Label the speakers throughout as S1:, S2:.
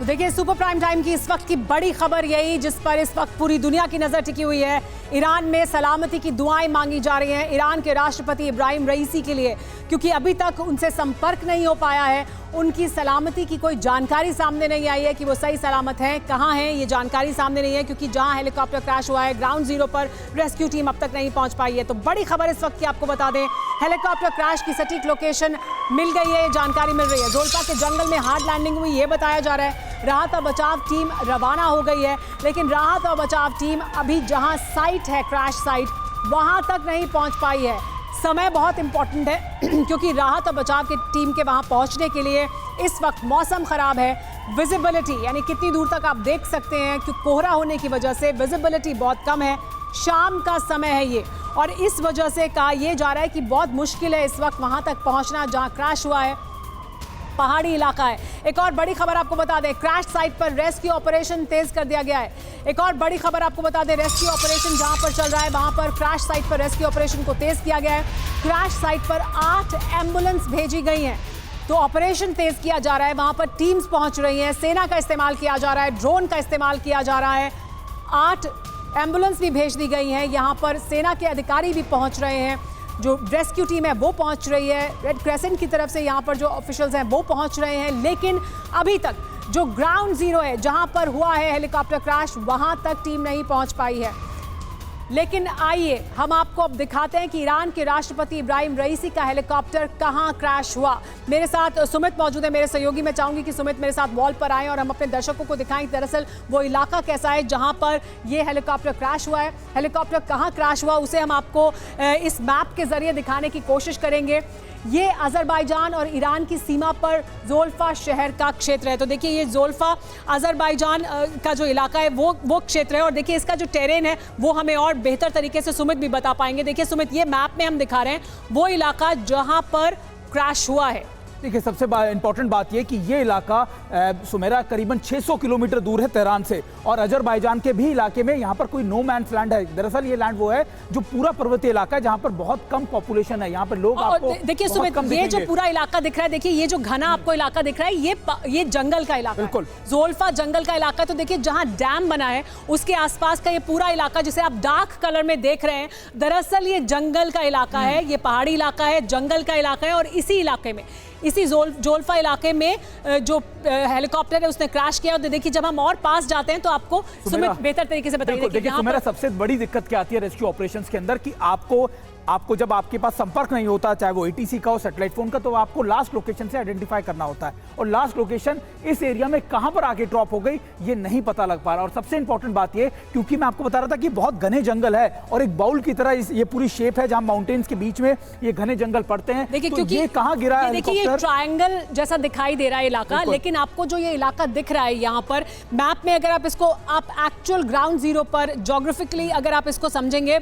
S1: देखिए super prime time की इस वक्त की बड़ी खबर यही जिस पर इस वक्त पूरी दुनिया की नजर टिकी हुई है। ईरान में सलामती की दुआएं मांगी जा रही हैं ईरान के राष्ट्रपति इब्राहिम रईसी के लिए, क्योंकि अभी तक उनसे संपर्क नहीं हो पाया है। उनकी सलामती की कोई जानकारी सामने नहीं आई है कि वो सही सलामत हैं, कहाँ हैं, ये जानकारी सामने नहीं है, क्योंकि जहां हेलीकॉप्टर क्रैश हुआ है ग्राउंड जीरो पर रेस्क्यू टीम अब तक नहीं पहुंच पाई है। तो बड़ी खबर इस वक्त की आपको बता दें, हेलीकॉप्टर क्रैश की सटीक लोकेशन मिल गई है, जानकारी मिल रही है। जोल्फा के जंगल में हार्ड लैंडिंग हुई, ये बताया जा रहा है। राहत और बचाव टीम रवाना हो गई है, लेकिन राहत और बचाव टीम अभी जहां साइट है, क्रैश साइट, वहां तक नहीं पहुंच पाई है। समय बहुत इंपॉर्टेंट है क्योंकि राहत और बचाव की टीम के वहां पहुंचने के लिए इस वक्त मौसम खराब है। विजिबिलिटी यानी कितनी दूर तक आप देख सकते हैं, क्योंकि कोहरा होने की वजह से विजिबिलिटी बहुत कम है। शाम का समय है ये, और इस वजह से कहा यह जा रहा है कि बहुत मुश्किल है इस वक्त वहां तक पहुंचना जहां क्रैश हुआ है। पहाड़ी इलाका है। एक और बड़ी खबर आपको बता दें, क्रैश साइट पर रेस्क्यू ऑपरेशन तेज कर दिया गया है। एक और बड़ी खबर आपको बता दें, रेस्क्यू ऑपरेशन जहां पर चल रहा है वहां पर क्रैश साइट पर रेस्क्यू ऑपरेशन को तेज किया गया है। क्रैश साइट पर 8 एम्बुलेंस भेजी गई हैं, तो ऑपरेशन तेज किया जा रहा है। वहां पर टीम्स पहुंच रही हैं, सेना का इस्तेमाल किया जा रहा है, ड्रोन का इस्तेमाल किया जा रहा है। 8 एम्बुलेंस भी भेज दी गई हैं, यहाँ पर सेना के अधिकारी भी पहुंच रहे हैं, जो रेस्क्यू टीम है वो पहुंच रही है, रेड क्रेसेंट की तरफ से यहाँ पर जो ऑफिशियल्स हैं वो पहुंच रहे हैं। लेकिन अभी तक जो ग्राउंड जीरो है जहां पर हुआ है हेलीकॉप्टर क्रैश, वहां तक टीम नहीं पहुंच पाई है। लेकिन आइए हम आपको अब दिखाते हैं कि ईरान के राष्ट्रपति इब्राहिम रईसी का हेलीकॉप्टर कहां क्रैश हुआ। मेरे साथ सुमित मौजूद है, मेरे सहयोगी। मैं चाहूंगी कि सुमित मेरे साथ वॉल पर आए और हम अपने दर्शकों को दिखाएं दरअसल वो इलाका कैसा है जहां पर ये हेलीकॉप्टर क्रैश हुआ है। हेलीकॉप्टर कहां क्रैश हुआ उसे हम आपको इस मैप के जरिए दिखाने की कोशिश करेंगे। ये अजरबैजान और ईरान की सीमा पर जोल्फा शहर का क्षेत्र है। तो देखिए ये जोल्फा अजरबैजान का जो इलाका है वो क्षेत्र है, और देखिए इसका जो टेरेन है वो हमें और बेहतर तरीके से सुमित भी बता पाएंगे। देखिए सुमित, ये मैप में हम दिखा रहे हैं वो इलाका जहां पर क्रैश हुआ है।
S2: देखिए सबसे इंपॉर्टेंट बात यह कि ये इलाका सुमेरा करीबन 600 किलोमीटर दूर है तेहरान से, और अजरबैजान के भी इलाके में यहाँ पर कोई नो मैन्स लैंड है। दरअसल ये लैंड वो है जो पूरा पर्वतीय इलाका है जहाँ पर बहुत कम पॉपुलेशन है। यहाँ पर लोग आपको
S1: देखिए सुमित, ये जो पूरा इलाका दिख रहा है, देखिए ये जो घना आपको इलाका दिख रहा है, ये जंगल का इलाका है, जोल्फा जंगल का इलाका। तो देखिए जहाँ डैम बना है उसके आसपास का ये पूरा इलाका जिसे आप डार्क कलर में देख रहे हैं, दरअसल ये जंगल का इलाका है, ये पहाड़ी इलाका है, जंगल का इलाका है। और इसी इलाके में, इसी जोल्फा इलाके में जो हेलीकॉप्टर है उसने क्रैश किया। और देखिए जब हम और पास जाते हैं तो आपको सुमित बेहतर तरीके से बताइए।
S2: देखिए सुमेरा, सबसे बड़ी दिक्कत क्या आती है रेस्क्यू ऑपरेशंस के अंदर कि आपको जब आपके पास संपर्क नहीं होता, चाहे वो एटीसी का हो, सैटेलाइट फोन का, तो आपको लास्ट लोकेशन से आइडेंटिफाई करना होता है, और लास्ट लोकेशन इस एरिया में कहां पर आके ड्रॉप हो गई ये नहीं पता लग पा रहा। और सबसे इंपॉर्टेंट बात ये, क्योंकि मैं आपको बता रहा था कि बहुत घने जंगल है और एक बाउल की तरह ये पूरी शेप है जहां माउंटेन्स के बीच में ये घने जंगल पड़ते हैं।
S1: देखिए
S2: तो
S1: क्योंकि
S2: ये कहां गिरा है,
S1: देखिए ये ट्रायंगल जैसा दिखाई दे रहा है इलाका, लेकिन आपको जो ये इलाका दिख रहा है यहाँ पर मैप में, अगर आप इसको एक्चुअल ग्राउंड जीरो पर जोग्राफिकली अगर आप इसको समझेंगे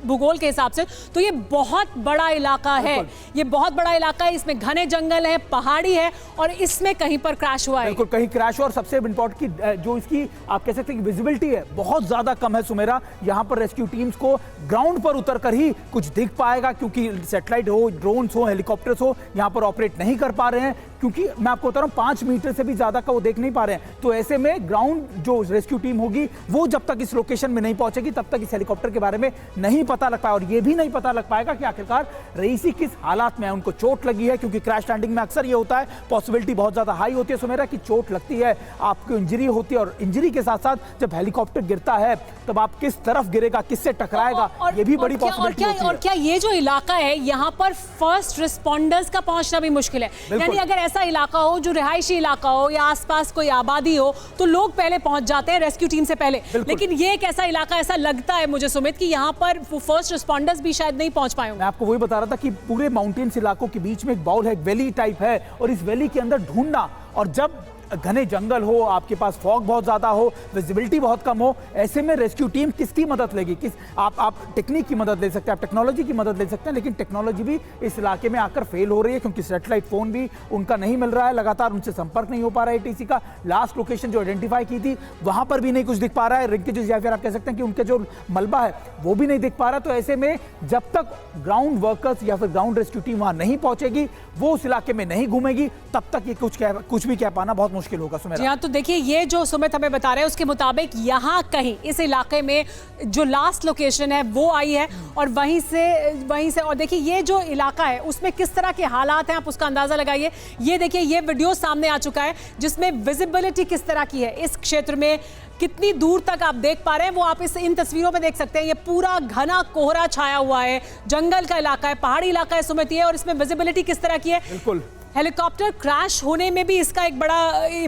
S1: भूगोल के हिसाब से, तो ये बहुत बड़ा इलाका है। ये बहुत बड़ा इलाका है, इसमें घने जंगल है, पहाड़ी है, और इसमें कहीं पर क्रैश हुआ है।
S2: बिल्कुल कहीं क्रैश हुआ। और सबसे इंपॉर्टेंट की जो इसकी आप कह सकते हैं कि विजिबिलिटी है बहुत ज्यादा कम है सुमेरा। यहाँ पर रेस्क्यू टीम्स को ग्राउंड पर उतरकर ही कुछ दिख पाएगा, क्योंकि सैटेलाइट हो, ड्रोन्स हो, हेलीकॉप्टर्स हो, यहाँ पर ऑपरेट नहीं कर पा रहे हैं, क्योंकि मैं आपको बता रहा हूँ 5 मीटर से भी ज्यादा का वो देख नहीं पा रहे हैं। तो ऐसे में ग्राउंड जो रेस्क्यू टीम होगी वो जब तक इस लोकेशन में नहीं पहुंचेगी तब तक इस हेलीकॉप्टर के बारे में नहीं पता लग पाएगा, और ये भी नहीं पता लग पाएगा कि आखिरकार रईसी किस हालात में है, उनको चोट लगी है, क्योंकि क्रैश लैंडिंग में अक्सर ये होता है, पॉसिबिलिटी बहुत ज्यादा हाई होती है सुमेरा कि चोट लगती है, आपको इंजरी होती है, और इंजरी के साथ साथ जब हेलीकॉप्टर गिरता है तब आप किस तरफ गिरेगा, किससे टकराएगा, ये भी बड़ी पॉसिबिलिटी होती है।
S1: और क्या ये जो इलाका है यहाँ पर फर्स्ट रिस्पॉन्डर्स का पहुंचना भी मुश्किल है। यानी अगर ऐसा इलाका हो जो रिहायशी इलाका हो या आसपास कोई आबादी हो तो लोग पहले पहुंच जाते हैं रेस्क्यू टीम से पहले, लेकिन ये एक ऐसा इलाका, ऐसा लगता है मुझे सुमित कि यहाँ पर फर्स्ट रिस्पॉन्डर्स भी शायद नहीं पहुंच पाए।
S2: मैं आपको वही बता रहा था कि पूरे माउंटेन्स इलाकों के बीच में एक बाउल है, एक वैली टाइप है, और इस वैली के अंदर ढूंढना, और जब घने जंगल हो, आपके पास फॉग बहुत ज्यादा हो, विजिबिलिटी बहुत कम हो, ऐसे में रेस्क्यू टीम किसकी मदद लेगी? आप टेक्निक की मदद ले सकते हैं, आप टेक्नोलॉजी की मदद ले सकते हैं, लेकिन टेक्नोलॉजी भी इस इलाके में आकर फेल हो रही है, क्योंकि सैटेलाइट फोन भी उनका नहीं मिल रहा है, लगातार उनसे संपर्क नहीं हो पा रहा है एटीसी का। लास्ट लोकेशन जो आइडेंटिफाई की थी वहां पर भी नहीं कुछ दिख पा रहा है, रिंकेजेस या फिर आप कह सकते हैं कि उनके जो मलबा है वो भी नहीं दिख पा रहा। तो ऐसे में जब तक ग्राउंड वर्कर्स या फिर ग्राउंड रेस्क्यू टीम वहां नहीं पहुंचेगी, वो उस इलाके में नहीं घूमेगी, तब तक ये कुछ भी कह पाना बहुत मुश्किल मुश्किल होगा
S1: जी
S2: सुमेरा।
S1: हाँ, तो देखिए ये जो सुमित हमें बता रहे हैं उसके मुताबिक यहाँ कहीं इस इलाके में जो लास्ट लोकेशन है वो आई है और वहीं से और देखिए ये जो इलाका है उसमें किस तरह के हालात हैं आप उसका अंदाजा लगाइए। ये देखिए ये वीडियो सामने आ चुका है जिसमें विजिबिलिटी किस तरह की है, इस क्षेत्र में कितनी दूर तक आप देख पा रहे हैं वो आप इन तस्वीरों में देख सकते हैं। ये पूरा घना कोहरा छाया हुआ है, जंगल का इलाका है, पहाड़ी इलाका है सुमित ये, और इसमें विजिबिलिटी किस तरह की है।
S2: बिल्कुल
S1: हेलीकॉप्टर क्रैश होने में भी इसका एक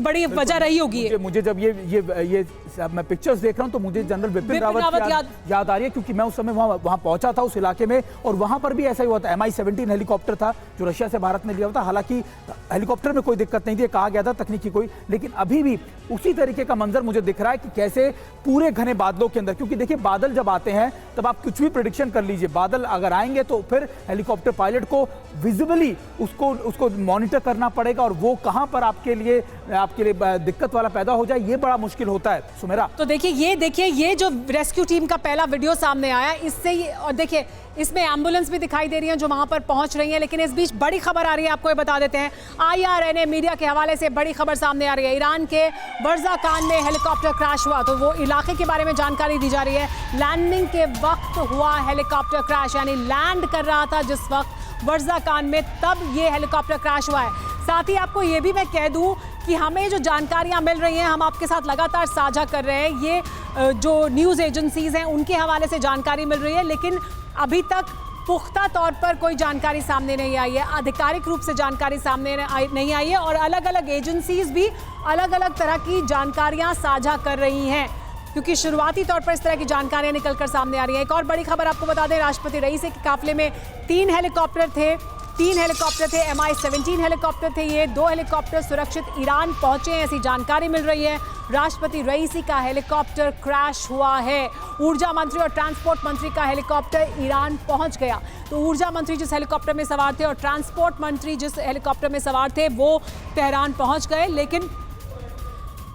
S1: बड़ी वजह रही होगी।
S2: मुझे जब ये मैं पिक्चर्स देख रहा हूं तो मुझे जनरल बिपिन रावत याद आ रही है, क्योंकि मैं उस समय वहां पहुंचा था उस इलाके में, और वहां पर भी ऐसा ही हुआ था। MI-17 हेलीकॉप्टर था जो रशिया से भारत में लिया हुआ था। हालांकि हेलीकॉप्टर में कोई दिक्कत नहीं थी, कहा गया था तकनीकी कोई, लेकिन अभी भी उसी तरीके का मंजर मुझे दिख रहा है कि कैसे पूरे घने बादलों के अंदर, क्योंकि देखिए बादल जब आते हैं तब आप कुछ भी प्रेडिक्शन कर लीजिए, बादल अगर आएंगे तो फिर हेलीकॉप्टर पायलट को विजिबली उसको मॉनिटर करना पड़ेगा, और वो कहां पर आपके लिए दिक्कत वाला पैदा हो जाए ये बड़ा मुश्किल होता है सुमेरा।
S1: तो देखिए ये जो रेस्क्यू टीम का पहला वीडियो सामने आया, इससे और देखिए इसमें एम्बुलेंस भी दिखाई दे रही है जो वहां पर पहुंच रही है, लेकिन इस बीच बड़ी खबर आ रही है, आपको ये बता देते हैं। IRNA मीडिया के हवाले से बड़ी खबर सामने आ रही है। ईरान के वर्जाकान में हेलीकॉप्टर क्रैश हुआ, तो वो इलाके के बारे में जानकारी दी जा रही है। लैंडिंग के वक्त हुआ हेलीकॉप्टर क्रैश, यानी लैंड कर रहा था जिस वक्त वर्जाकान में, तब ये हेलीकॉप्टर क्रैश हुआ है। साथ ही आपको ये भी मैं कह दूं कि हमें जो जानकारियां मिल रही हैं हम आपके साथ लगातार साझा कर रहे हैं। ये जो न्यूज़ एजेंसीज हैं उनके हवाले से जानकारी मिल रही है, लेकिन अभी तक पुख्ता तौर पर कोई जानकारी सामने नहीं आई है, आधिकारिक रूप से जानकारी सामने नहीं आई है, और अलग अलग एजेंसीज भी अलग अलग तरह की जानकारियां साझा कर रही हैं, क्योंकि शुरुआती तौर पर इस तरह की जानकारियां निकलकर सामने आ रही हैं। एक और बड़ी खबर आपको बता दें, राष्ट्रपति रईसी के काफिले में 3 हेलीकॉप्टर थे, MI-17 हेलीकॉप्टर थे। ये 2 हेलीकॉप्टर सुरक्षित ईरान पहुंचे हैं, ऐसी जानकारी मिल रही है। राष्ट्रपति रईसी का हेलीकॉप्टर क्रैश हुआ है। ऊर्जा मंत्री और ट्रांसपोर्ट मंत्री का हेलीकॉप्टर ईरान पहुंच गया। तो ऊर्जा मंत्री जिस हेलीकॉप्टर में सवार थे और ट्रांसपोर्ट मंत्री जिस हेलीकॉप्टर में सवार थे वो तेहरान पहुंच गए। लेकिन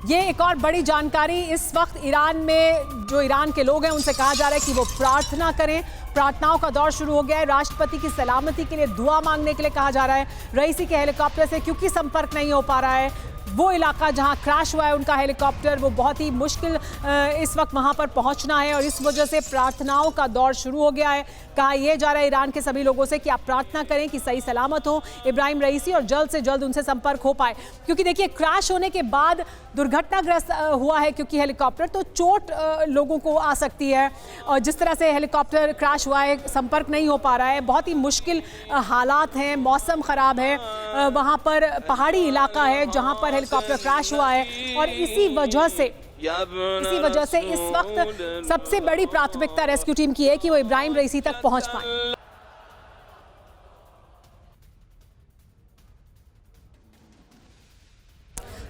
S1: ये एक और बड़ी जानकारी, इस वक्त ईरान में जो ईरान के लोग हैं उनसे कहा जा रहा है कि वो प्रार्थना करें। प्रार्थनाओं का दौर शुरू हो गया है। राष्ट्रपति की सलामती के लिए दुआ मांगने के लिए कहा जा रहा है। रईसी के हेलीकॉप्टर से क्योंकि संपर्क नहीं हो पा रहा है, वो इलाका जहां क्रैश हुआ है उनका हेलीकॉप्टर, वो बहुत ही मुश्किल इस वक्त वहां पर पहुंचना है, और इस वजह से प्रार्थनाओं का दौर शुरू हो गया है। कहा यह जा रहा है ईरान के सभी लोगों से कि आप प्रार्थना करें कि सही सलामत हो इब्राहिम रईसी और जल्द से जल्द उनसे संपर्क हो पाए, क्योंकि देखिए क्रैश होने के बाद दुर्घटनाग्रस्त हुआ है क्योंकि हेलीकॉप्टर, तो चोट लोगों को आ सकती है, और जिस तरह से हेलीकॉप्टर क्रैश हुआ है संपर्क नहीं हो पा रहा है, बहुत ही मुश्किल हालात हैं, मौसम ख़राब है, वहाँ पर पहाड़ी इलाका है जहाँ पर हेलीकॉप्टर क्रैश हुआ है, और इसी वजह से इस वक्त सबसे बड़ी प्राथमिकता रेस्क्यू टीम की है कि वो इब्राहिम रईसी तक पहुंच पाए।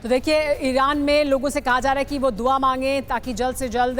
S1: तो देखिए ईरान में लोगों से कहा जा रहा है कि वो दुआ मांगें ताकि जल्द से जल्द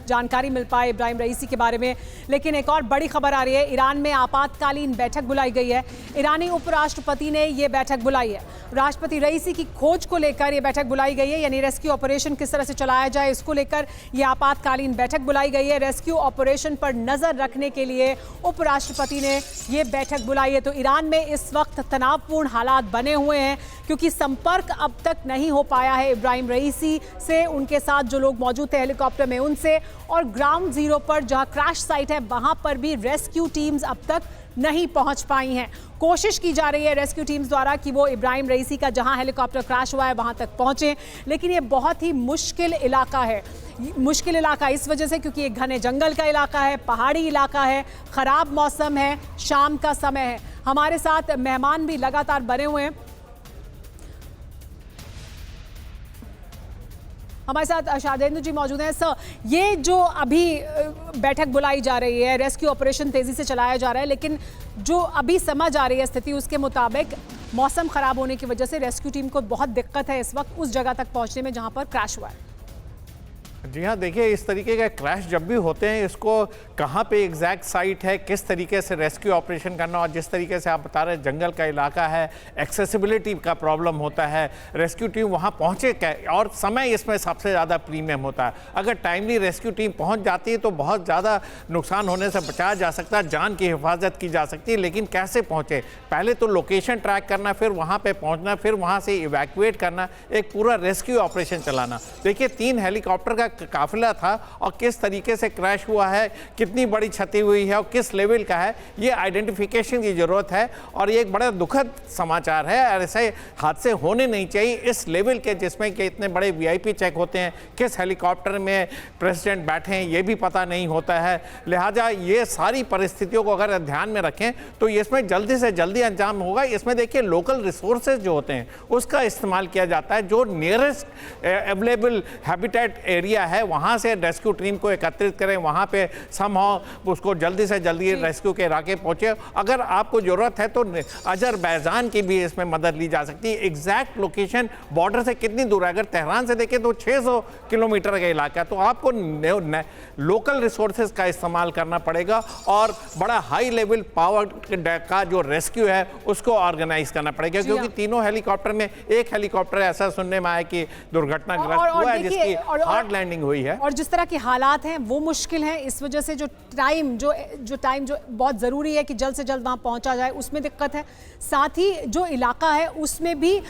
S1: जानकारी मिल पाए इब्राहिम रईसी के बारे में। लेकिन एक और बड़ी खबर आ रही है, ईरान में आपातकालीन बैठक बुलाई गई है। ईरानी उपराष्ट्रपति ने ये बैठक बुलाई है। राष्ट्रपति रईसी की खोज को लेकर ये बैठक बुलाई गई है, यानी रेस्क्यू ऑपरेशन किस तरह से चलाया जाए इसको लेकर ये आपातकालीन बैठक बुलाई गई है। रेस्क्यू ऑपरेशन पर नजर रखने के लिए उपराष्ट्रपति ने ये बैठक बुलाई है। तो ईरान में इस वक्त तनावपूर्ण हालात बने हुए हैं, क्योंकि संपर्क अब तक नहीं हो पाया है इब्राहिम रईसी से, उनके साथ जो लोग मौजूद थे हेलीकॉप्टर में उनसे, और ग्राउंड जीरो पर जहां क्रैश साइट है वहां पर भी रेस्क्यू टीम्स अब तक नहीं पहुंच पाई हैं। कोशिश की जा रही है रेस्क्यू टीम्स द्वारा कि वो इब्राहिम रईसी का जहां हेलीकॉप्टर क्रैश हुआ है वहां तक पहुंचे, लेकिन ये बहुत ही मुश्किल इलाका है। मुश्किल इलाका इस वजह से क्योंकि ये घने जंगल का इलाका है, पहाड़ी इलाका है, खराब मौसम है, शाम का समय है। हमारे साथ मेहमान भी लगातार बने हुए हैं। हमारे साथ शादेंदु जी मौजूद हैं। सर, ये जो अभी बैठक बुलाई जा रही है, रेस्क्यू ऑपरेशन तेजी से चलाया जा रहा है, लेकिन जो अभी समझ आ रही है स्थिति उसके मुताबिक मौसम खराब होने की वजह से रेस्क्यू टीम को बहुत दिक्कत है इस वक्त उस जगह तक पहुंचने में जहां पर क्रैश हुआ है।
S3: जी हाँ, देखिए इस तरीके के क्रैश जब भी होते हैं इसको कहाँ पे एग्जैक्ट साइट है, किस तरीके से रेस्क्यू ऑपरेशन करना, और जिस तरीके से आप बता रहे हैं जंगल का इलाका है, एक्सेसिबिलिटी का प्रॉब्लम होता है, रेस्क्यू टीम वहाँ पहुँचे और समय इसमें सबसे ज़्यादा प्रीमियम होता है। अगर टाइमली रेस्क्यू टीम पहुँच जाती है तो बहुत ज़्यादा नुकसान होने से बचाया जा सकता है, जान की हिफाजत की जा सकती है। लेकिन कैसे पहुँचे, पहले तो लोकेशन ट्रैक करना, फिर वहाँ पर पहुँचना, फिर वहाँ से इवैक्यूएट करना, एक पूरा रेस्क्यू ऑपरेशन चलाना। देखिए 3 हेलीकॉप्टर का काफिला था और किस तरीके से क्रैश हुआ है, कितनी बड़ी क्षति हुई है और किस लेवल का है, ये आइडेंटिफिकेशन की जरूरत है। और ये एक बड़ा दुखद समाचार है, और ऐसे हादसे होने नहीं चाहिए इस लेवल के, जिसमें कि इतने बड़े वीआईपी चेक होते हैं, किस हेलीकॉप्टर में प्रेसिडेंट बैठे हैं ये भी पता नहीं होता है। लिहाजा ये सारी परिस्थितियों को अगर ध्यान में रखें तो इसमें जल्दी से जल्दी अंजाम होगा। इसमें देखिए लोकल रिसोर्सेज जो होते हैं उसका इस्तेमाल किया जाता है, जो नियरेस्ट अवेलेबल हैबिटेट एरिया है वहाँ से रेस्क्यू टीम को एकत्रित करें, वहाँ पे समहाउ उसको जल्दी से जल्दी रेस्क्यू के इलाके पहुँचे। अगर आपको ज़रूरत है तो अजरबैजान की भी इसमें मदद ली जा सकती है। एग्जैक्ट लोकेशन बॉर्डर से कितनी दूर है, अगर तेहरान से देखें तो 600 किलोमीटर का इलाका है, तो आपको लोकल रिसोर्सेज का इस्तेमाल करना पड़ेगा और बड़ा हाई लेवल पावर का जो रेस्क्यू है उसको ऑर्गेनाइज करना पड़ेगा, क्योंकि तीनों हेलीकॉप्टर में एक हेलीकॉप्टर ऐसा सुनने में आया कि दुर्घटनाग्रस्त हुआ है, जिसकी हार्ड लैंडिंग हुई है।
S1: और जिस तरह के हालात हैं वो मुश्किल है, इस वजह से जो टाइम जो बहुत ज़रूरी है कि जल्द से जल्द वहाँ पहुँचा जाए उसमें दिक्कत है। साथ ही जो इलाका है उसमें भी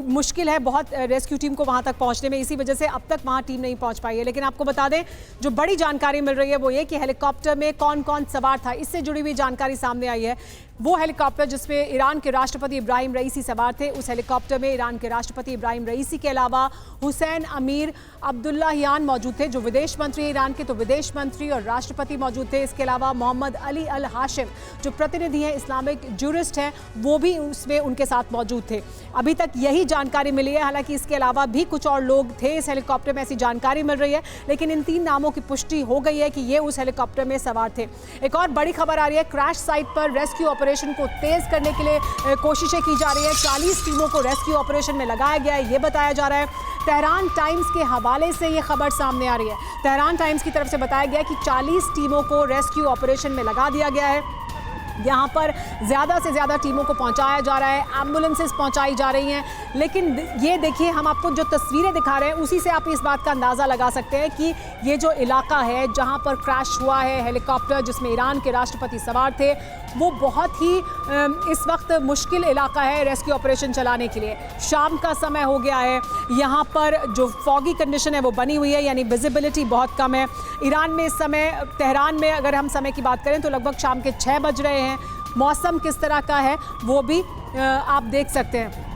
S1: मुश्किल है बहुत रेस्क्यू टीम को वहाँ तक पहुँचने में, इसी वजह से अब तक वहाँ टीम नहीं पहुँच पाई है। लेकिन आपको बता दें जो बड़ी जानकारी मिल रही है वो ये कि हेलीकॉप्टर में कौन कौन सवार था, इससे जुड़ी हुई जानकारी सामने आई है। वो हेलीकॉप्टर जिसमें ईरान के राष्ट्रपति इब्राहिम रईसी सवार थे, उस हेलीकॉप्टर में ईरान के राष्ट्रपति इब्राहिम रईसी के अलावा हुसैन अमीर अब्दुल्लाहियान मौजूद थे, जो विदेश मंत्री ईरान के, तो विदेश मंत्री और राष्ट्रपति मौजूद थे। इसके अलावा मोहम्मद अली अल हाशिम जो प्रतिनिधि हैं, इस्लामिक जूरिस्ट हैं, वो भी उसमें उनके साथ मौजूद थे। अभी तक यही जानकारी मिली है, हालांकि इसके अलावा भी कुछ और लोग थे इस हेलीकॉप्टर में, ऐसी जानकारी मिल रही है। लेकिन इन 3 नामों की पुष्टि हो गई है कि ये उस हेलीकॉप्टर में सवार थे। एक और बड़ी खबर आ रही है, क्रैश साइट पर रेस्क्यू ऑपरेशन को तेज करने के लिए कोशिशें की जा रही है। 40 टीमों को रेस्क्यू ऑपरेशन में लगाया गया है, ये बताया जा रहा है। तेहरान टाइम्स के हवाले से ये खबर सामने आ रही है। तेहरान टाइम्स की तरफ से बताया गया कि 40 टीमों को रेस्क्यू ऑपरेशन में लगा दिया गया है। यहाँ पर ज़्यादा से ज़्यादा टीमों को पहुँचाया जा रहा है, एम्बुलेंसेस पहुँचाई जा रही हैं। लेकिन ये देखिए, हम आपको जो तस्वीरें दिखा रहे हैं उसी से आप इस बात का अंदाज़ा लगा सकते हैं कि ये जो इलाका है जहाँ पर क्रैश हुआ है हेलीकॉप्टर जिसमें ईरान के राष्ट्रपति सवार थे, वो बहुत ही इस वक्त मुश्किल इलाका है रेस्क्यू ऑपरेशन चलाने के लिए। शाम का समय हो गया है, यहाँ पर जो फॉगी कंडीशन है वो बनी हुई है, यानी विजिबिलिटी बहुत कम है। ईरान में इस समय, तेहरान में अगर हम समय की बात करें तो लगभग शाम के 6 बज रहे हैं। मौसम किस तरह का है वो भी आप देख सकते हैं।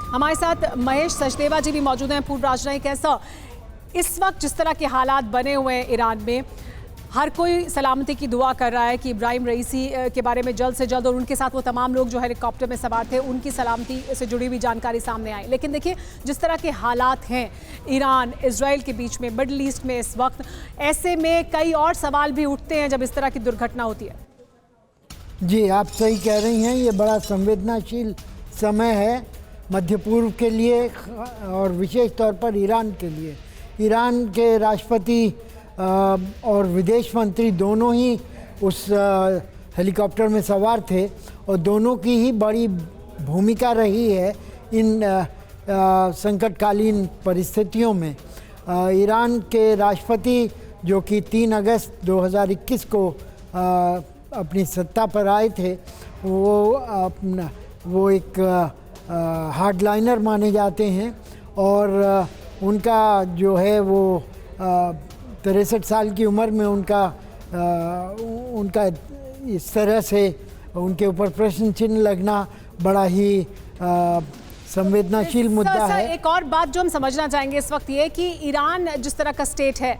S1: हमारे साथ महेश सचदेवा जी भी मौजूद हैं, पूर्व राजनयिक। कैसा इस वक्त जिस तरह के हालात बने हुए हैं ईरान में, हर कोई सलामती की दुआ कर रहा है कि इब्राहिम रईसी के बारे में जल्द से जल्द और उनके साथ वो तमाम लोग जो हेलीकॉप्टर में सवार थे उनकी सलामती से जुड़ी हुई जानकारी सामने आई। लेकिन देखिए जिस तरह के हालात हैं ईरान इजराइल के बीच में, मिडल ईस्ट में इस वक्त, ऐसे में कई और सवाल भी उठते हैं जब इस तरह की दुर्घटना होती है।
S4: जी, आप सही कह रही हैं, ये बड़ा संवेदनशील समय है मध्य पूर्व के लिए और विशेष तौर पर ईरान के लिए। ईरान के राष्ट्रपति और विदेश मंत्री दोनों ही उस हेलीकॉप्टर में सवार थे और दोनों की ही बड़ी भूमिका रही है इन संकटकालीन परिस्थितियों में। ईरान के राष्ट्रपति जो कि 3 अगस्त 2021 को अपनी सत्ता पर आए थे, वो एक हार्डलाइनर माने जाते हैं और उनका जो है वो 63 साल की उम्र में उनका इस तरह से उनके ऊपर प्रश्न चिन्ह लगना बड़ा ही संवेदनशील मुद्दा है।
S1: एक और बात जो हम समझना चाहेंगे इस वक्त ये कि ईरान जिस तरह का स्टेट है,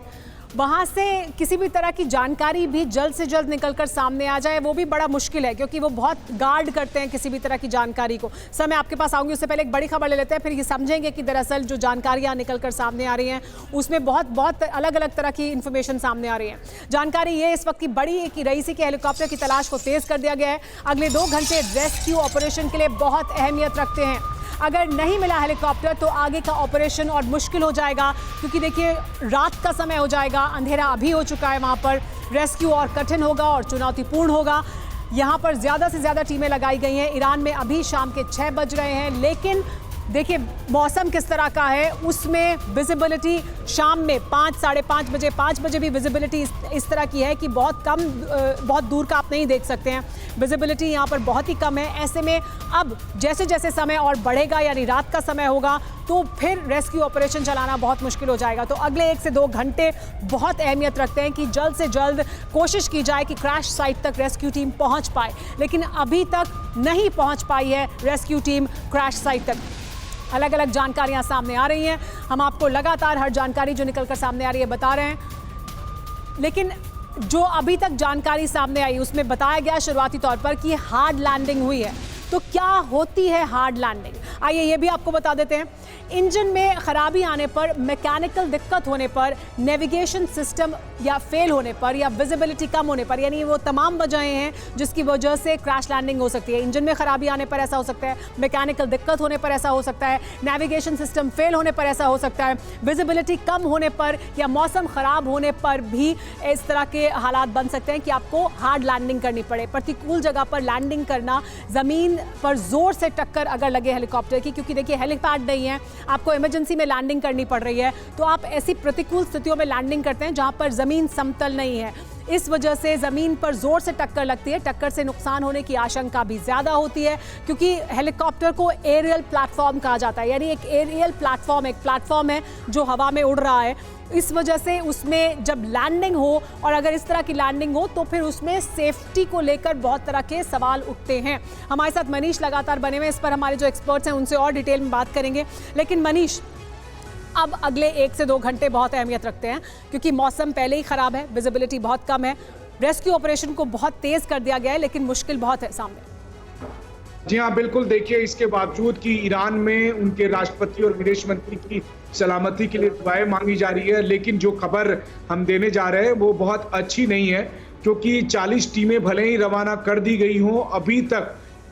S1: वहाँ से किसी भी तरह की जानकारी भी जल्द से जल्द निकलकर सामने आ जाए वो भी बड़ा मुश्किल है, क्योंकि वो बहुत गार्ड करते हैं किसी भी तरह की जानकारी को। सर, मैं आपके पास आऊँगी, उससे पहले एक बड़ी खबर ले लेते हैं, फिर ये समझेंगे कि दरअसल जो जानकारियाँ निकलकर सामने आ रही हैं उसमें बहुत अलग अलग तरह की इन्फॉर्मेशन सामने आ रही है। जानकारी ये इस वक्त की बड़ी है कि रईसी के हेलीकॉप्टर की तलाश को तेज़ कर दिया गया है। अगले 2 घंटे रेस्क्यू ऑपरेशन के लिए बहुत अहमियत रखते हैं। अगर नहीं मिला हेलीकॉप्टर तो आगे का ऑपरेशन और मुश्किल हो जाएगा, क्योंकि देखिए रात का समय हो जाएगा, अंधेरा अभी हो चुका है, वहाँ पर रेस्क्यू और कठिन होगा और चुनौतीपूर्ण होगा। यहाँ पर ज़्यादा से ज़्यादा टीमें लगाई गई हैं। ईरान में अभी शाम के 6 बज रहे हैं, लेकिन देखिए मौसम किस तरह का है, उसमें विजिबिलिटी शाम में 5 साढ़े 5 बजे 5 बजे भी विजिबिलिटी इस तरह की है कि बहुत दूर का आप नहीं देख सकते हैं। विजिबिलिटी यहाँ पर बहुत ही कम है। ऐसे में अब जैसे जैसे समय और बढ़ेगा, यानी रात का समय होगा, तो फिर रेस्क्यू ऑपरेशन चलाना बहुत मुश्किल हो जाएगा। तो अगले 1 से 2 घंटे बहुत अहमियत रखते हैं कि जल्द से जल्द कोशिश की जाए कि क्रैश साइट तक रेस्क्यू टीम पहुँच पाए, लेकिन अभी तक नहीं पहुँच पाई है रेस्क्यू टीम क्रैश साइट तक। अलग अलग जानकारियां सामने आ रही हैं, हम आपको लगातार हर जानकारी जो निकलकर सामने आ रही है बता रहे हैं, लेकिन जो अभी तक जानकारी सामने आई उसमें बताया गया शुरुआती तौर पर कि हार्ड लैंडिंग हुई है। तो क्या होती है हार्ड लैंडिंग, आइए ये भी आपको बता देते हैं। इंजन में खराबी आने पर, मैकेनिकल दिक्कत होने पर, नेविगेशन सिस्टम या फेल होने पर, या विजिबिलिटी कम होने पर, यानी वो तमाम वजहें हैं जिसकी वजह से क्रैश लैंडिंग हो सकती है। इंजन में खराबी आने पर ऐसा हो सकता है, मैकेनिकल दिक्कत होने पर ऐसा हो सकता है, नेविगेशन सिस्टम फेल होने पर ऐसा हो सकता है, विजिबिलिटी कम होने पर या मौसम खराब होने पर भी इस तरह के हालात बन सकते हैं कि आपको हार्ड लैंडिंग करनी पड़े। प्रतिकूल जगह पर लैंडिंग करना, ज़मीन पर जोर से टक्कर अगर लगे हेलीकॉप्टर की, क्योंकि देखिए हेलीपैड नहीं है, आपको इमरजेंसी में लैंडिंग करनी पड़ रही है, तो आप ऐसी प्रतिकूल स्थितियों में लैंडिंग करते हैं जहां पर ज़मीन समतल नहीं है। इस वजह से ज़मीन पर ज़ोर से टक्कर लगती है, टक्कर से नुकसान होने की आशंका भी ज़्यादा होती है, क्योंकि हेलीकॉप्टर को एरियल प्लेटफॉर्म कहा जाता है, यानी एक एरियल प्लेटफॉर्म एक प्लेटफॉर्म है जो हवा में उड़ रहा है। इस वजह से उसमें जब लैंडिंग हो और अगर इस तरह की लैंडिंग हो तो फिर उसमें सेफ्टी को लेकर बहुत तरह के सवाल उठते हैं। हमारे साथ मनीष लगातार बने हुए, इस पर हमारे जो एक्सपर्ट्स हैं उनसे और डिटेल में बात करेंगे। लेकिन मनीष, अब अगले 1 से 2 घंटे बहुत अहमियत रखते हैं, क्योंकि मौसम पहले ही ख़राब है, विजिबिलिटी बहुत कम है, रेस्क्यू ऑपरेशन को बहुत तेज़ कर दिया गया है, लेकिन मुश्किल बहुत है सामने।
S5: जी हाँ, बिल्कुल। देखिए, इसके बावजूद कि ईरान में उनके राष्ट्रपति और विदेश मंत्री की सलामती के लिए दुआएं मांगी जा रही है, लेकिन जो खबर हम देने जा रहे हैं वो बहुत अच्छी नहीं है, क्योंकि 40 टीमें भले ही रवाना कर दी गई हों,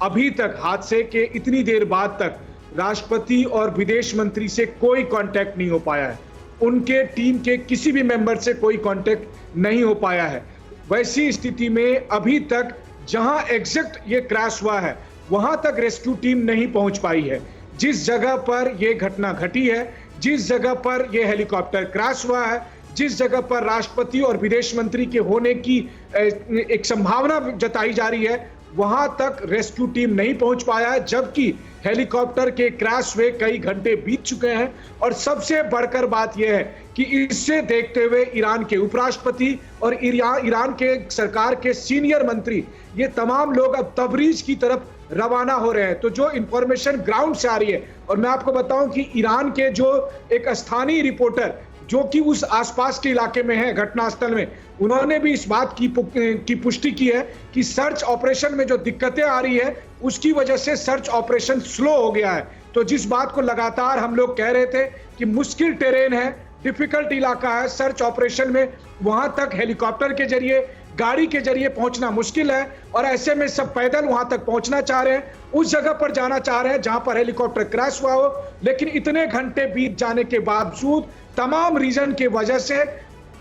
S5: अभी तक हादसे के इतनी देर बाद तक राष्ट्रपति और विदेश मंत्री से कोई कांटेक्ट नहीं हो पाया है। उनके टीम के किसी भी मेंबर से कोई कांटेक्ट नहीं हो पाया है। वैसी स्थिति में अभी तक जहां एग्जैक्ट ये क्रैश हुआ है वहां तक रेस्क्यू टीम नहीं पहुंच पाई है। जिस जगह पर यह घटना घटी है, जिस जगह पर यह हेलीकॉप्टर क्रैश हुआ है, जिस जगह पर राष्ट्रपति और विदेश मंत्री के होने की एक संभावना जताई जा रही है, वहां तक रेस्क्यू टीम नहीं पहुंच पाया है, जबकि हेलीकॉप्टर के क्रैश हुए कई घंटे बीत चुके हैं। और सबसे बढ़कर बात यह है कि इससे देखते हुए ईरान के उपराष्ट्रपति और ईरान के सरकार के सीनियर मंत्री, ये तमाम लोग अब तबरीज की तरफ रवाना हो रहे हैं। तो जो इंफॉर्मेशन ग्राउंड से आ रही है, और मैं आपको बताऊं कि ईरान के जो एक स्थानीय रिपोर्टर जो कि उस आसपास के इलाके में है, घटनास्थल में, उन्होंने भी इस बात की पुष्टि की है कि सर्च ऑपरेशन में जो दिक्कतें आ रही है उसकी वजह से सर्च ऑपरेशन स्लो हो गया है। तो जिस बात को लगातार हम लोग कह रहे थे कि मुश्किल टेरेन है, डिफिकल्ट इलाका है, सर्च ऑपरेशन में वहां तक हेलीकॉप्टर के जरिए, गाड़ी के जरिए पहुंचना मुश्किल है, और ऐसे में सब पैदल वहां तक पहुंचना चाह रहे हैं, उस जगह पर जाना चाह रहे हैं जहां पर हेलीकॉप्टर क्रैश हुआ हो। लेकिन इतने घंटे बीत जाने के बावजूद तमाम रीजन की वजह से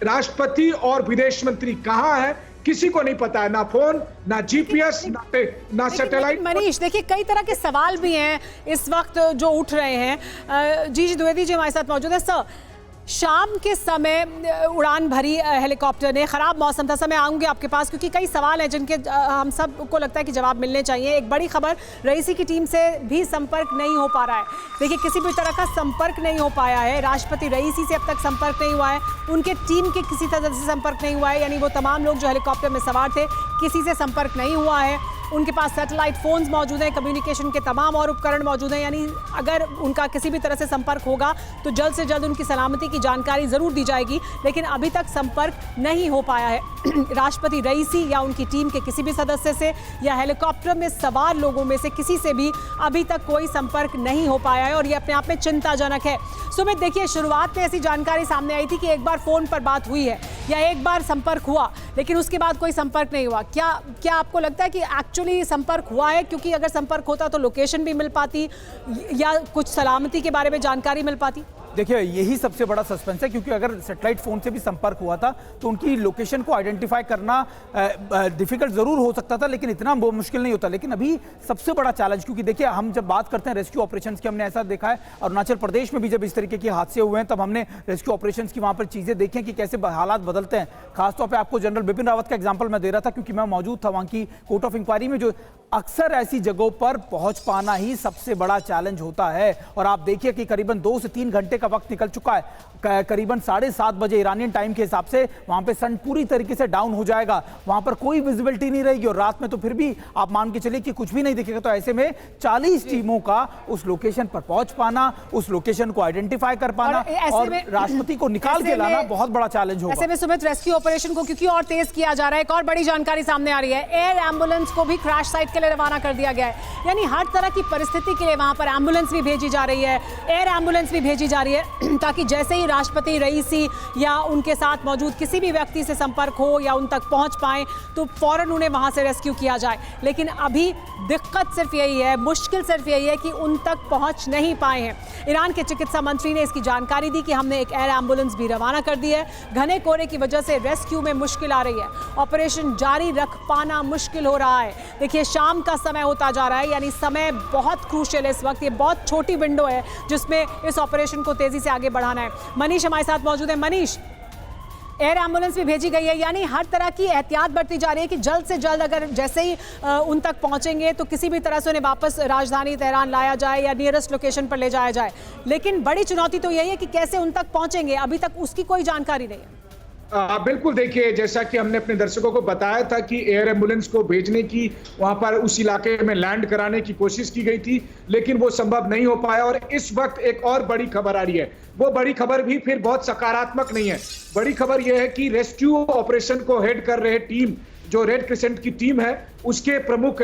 S5: राष्ट्रपति और विदेश मंत्री कहां है किसी को नहीं पता है, ना फोन, ना जीपीएस, ना सैटेलाइट।
S1: मनीष, देखिए कई तरह के सवाल भी हैं इस वक्त जो उठ रहे हैं। जी द्विवेदी जी हमारे साथ मौजूद है। सर, शाम के समय उड़ान भरी हेलीकॉप्टर ने, ख़राब मौसम था, समय आऊँगी आपके पास क्योंकि कई सवाल हैं जिनके हम सबको लगता है कि जवाब मिलने चाहिए। एक बड़ी खबर, रईसी की टीम से भी संपर्क नहीं हो पा रहा है। देखिए किसी भी तरह का संपर्क नहीं हो पाया है, राष्ट्रपति रईसी से अब तक संपर्क नहीं हुआ है, उनके टीम के किसी तरह से संपर्क नहीं हुआ है, यानी वो तमाम लोग जो हेलीकॉप्टर में सवार थे किसी से संपर्क नहीं हुआ है। उनके पास सैटेलाइट फ़ोन्स मौजूद हैं, कम्युनिकेशन के तमाम और उपकरण मौजूद हैं, यानी अगर उनका किसी भी तरह से संपर्क होगा तो जल्द से जल्द उनकी सलामती की जानकारी जरूर दी जाएगी, लेकिन अभी तक संपर्क नहीं हो पाया है राष्ट्रपति रईसी या उनकी टीम के किसी भी सदस्य से या हेलीकॉप्टर में सवार लोगों में से किसी से भी अभी तक कोई संपर्क नहीं हो पाया है और ये अपने आप में चिंताजनक है। सुमित, देखिए, शुरुआत में ऐसी जानकारी सामने आई थी कि एक बार फोन पर बात हुई है या एक बार संपर्क हुआ, लेकिन उसके बाद कोई संपर्क नहीं हुआ। क्या आपको लगता है कि एक्चुअली संपर्क हुआ है? क्योंकि अगर संपर्क होता तो लोकेशन भी मिल पाती या कुछ सलामती के बारे में जानकारी मिल पाती।
S2: देखिए, यही सबसे बड़ा सस्पेंस है, क्योंकि अगर सैटेलाइट फोन से भी संपर्क हुआ था तो उनकी लोकेशन को आइडेंटिफाई करना डिफिकल्ट जरूर हो सकता था, लेकिन इतना मुश्किल नहीं होता। लेकिन अभी सबसे बड़ा चैलेंज, क्योंकि देखिए, हम जब बात करते हैं रेस्क्यू ऑपरेशंस की, हमने ऐसा देखा है अरुणाचल प्रदेश में भी जब इस तरीके के हादसे हुए हैं तब हमने रेस्क्यू ऑपरेशंस की वहां पर चीजें देखी कि कैसे हालात बदलते हैं। खासतौर पर आपको जनरल बिपिन रावत का एग्जाम्पल मैं दे रहा था, क्योंकि मैं मौजूद था वहां की कोर्ट ऑफ इंक्वायरी में। जो अक्सर ऐसी जगहों पर पहुंच पाना ही सबसे बड़ा चैलेंज होता है। और आप देखिए कि करीबन 2 से 3 घंटे का वक्त निकल चुका है। करीबन 7:30 बजे ईरानियन टाइम के हिसाब से वहां पे सन पूरी तरीके से डाउन हो जाएगा, वहां पर कोई विजिबिलिटी नहीं रहेगी और रात में तो फिर भी आप मान के चलिए कि कुछ भी नहीं दिखेगा। तो ऐसे में 40 टीमों का उस लोकेशन पर पहुंच पाना, उस लोकेशन को आइडेंटिफाई कर पाना और राष्ट्रपति को निकाल के लाना बहुत बड़ा चैलेंज होगा।
S1: ऐसे में सुमित, रेस्क्यू ऑपरेशन को क्योंकि और तेज किया जा रहा है, एक और बड़ी जानकारी सामने आ रही है, एयर एम्बुलेंस को भी क्रैश साइट के लिए रवाना कर दिया गया है। यानी हर तरह की परिस्थिति के लिए वहां पर एम्बुलेंस भी भेजी जा रही है, एयर एम्बुलेंस भी भेजी जा रही है, ताकि जैसे ही राष्ट्रपति रईसी या उनके साथ मौजूद किसी भी व्यक्ति से संपर्क हो या उन तक पहुंच पाए तो फौरन उन्हें वहां से रेस्क्यू किया जाए। लेकिन अभी दिक्कत सिर्फ यही है, मुश्किल सिर्फ यही है कि उन तक पहुंच नहीं पाए हैं। ईरान के चिकित्सा मंत्री ने इसकी जानकारी दी कि हमने एक एयर एम्बुलेंस भी रवाना कर दी है। घने कोहरे की वजह से रेस्क्यू में मुश्किल आ रही है, ऑपरेशन जारी रख पाना मुश्किल हो रहा है। देखिए, शाम का समय होता जा रहा है, यानी समय बहुत क्रूशियल है इस वक्त। ये बहुत छोटी विंडो है जिसमें इस ऑपरेशन को तेजी से आगे बढ़ाना है। मनीष हमारे साथ मौजूद है। मनीष, एयर एम्बुलेंस भी भेजी गई है, यानी हर तरह की एहतियात बरती जा रही है कि जल्द से जल्द अगर जैसे ही उन तक पहुंचेंगे तो किसी भी तरह से उन्हें वापस राजधानी तेहरान लाया जाए या नियरेस्ट लोकेशन पर ले जाया जाए। लेकिन बड़ी चुनौती तो यही है कि कैसे उन तक पहुंचेंगे, अभी तक उसकी कोई जानकारी नहीं है।
S5: बिल्कुल, देखिए, जैसा कि हमने अपने दर्शकों को बताया था कि एयर एम्बुलेंस को भेजने की, वहां पर उस इलाके में लैंड कराने की कोशिश की गई थी, लेकिन वो संभव नहीं हो पाया। और इस वक्त एक और बड़ी खबर आ रही है, वो बड़ी खबर भी फिर बहुत सकारात्मक नहीं है। बड़ी खबर यह है कि रेस्क्यू ऑपरेशन को हेड कर रहे टीम, जो रेड क्रिसेंट की टीम है, उसके प्रमुख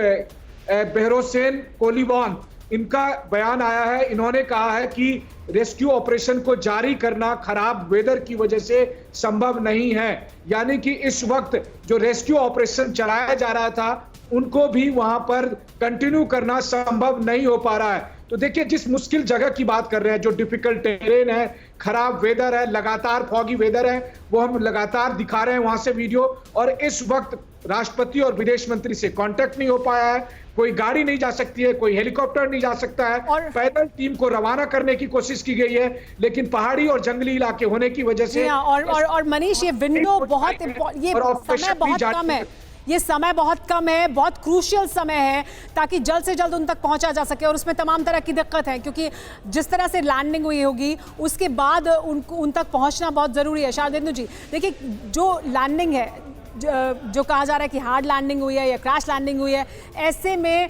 S5: बेहरोसेन कोलीवान, इनका बयान आया है। इन्होंने कहा है कि रेस्क्यू ऑपरेशन को जारी करना खराब वेदर की वजह से संभव नहीं है, यानी कि इस वक्त जो रेस्क्यू ऑपरेशन चलाया जा रहा था उनको भी वहां पर कंटिन्यू करना संभव नहीं हो पा रहा है। तो देखिए, जिस मुश्किल जगह की बात कर रहे हैं, जो डिफिकल्ट टेरेन है, खराब वेदर है, लगातार फॉगी वेदर है, वो हम लगातार दिखा रहे हैं वहां से वीडियो। और इस वक्त राष्ट्रपति और विदेश मंत्री से कांटेक्ट नहीं हो पाया है, कोई गाड़ी नहीं जा सकती है, कोई हेलीकॉप्टर नहीं जा सकता है, और पैदल टीम को रवाना करने की कोशिश की गई है, लेकिन पहाड़ी और जंगली इलाके होने की वजह से
S1: और मनीष, ये विंडो बहुत, ये समय बहुत कम है, ये समय बहुत कम है, बहुत क्रूशियल समय है ताकि जल्द से जल्द उन तक पहुंचा जा सके। और उसमें तमाम तरह की दिक्कत है, क्योंकि जिस तरह से लैंडिंग हुई होगी उसके बाद उन तक पहुंचना बहुत ज़रूरी है। शारदेंदु जी, देखिए, जो लैंडिंग है, जो कहा जा रहा है कि हार्ड लैंडिंग हुई है या क्रैश लैंडिंग हुई है, ऐसे में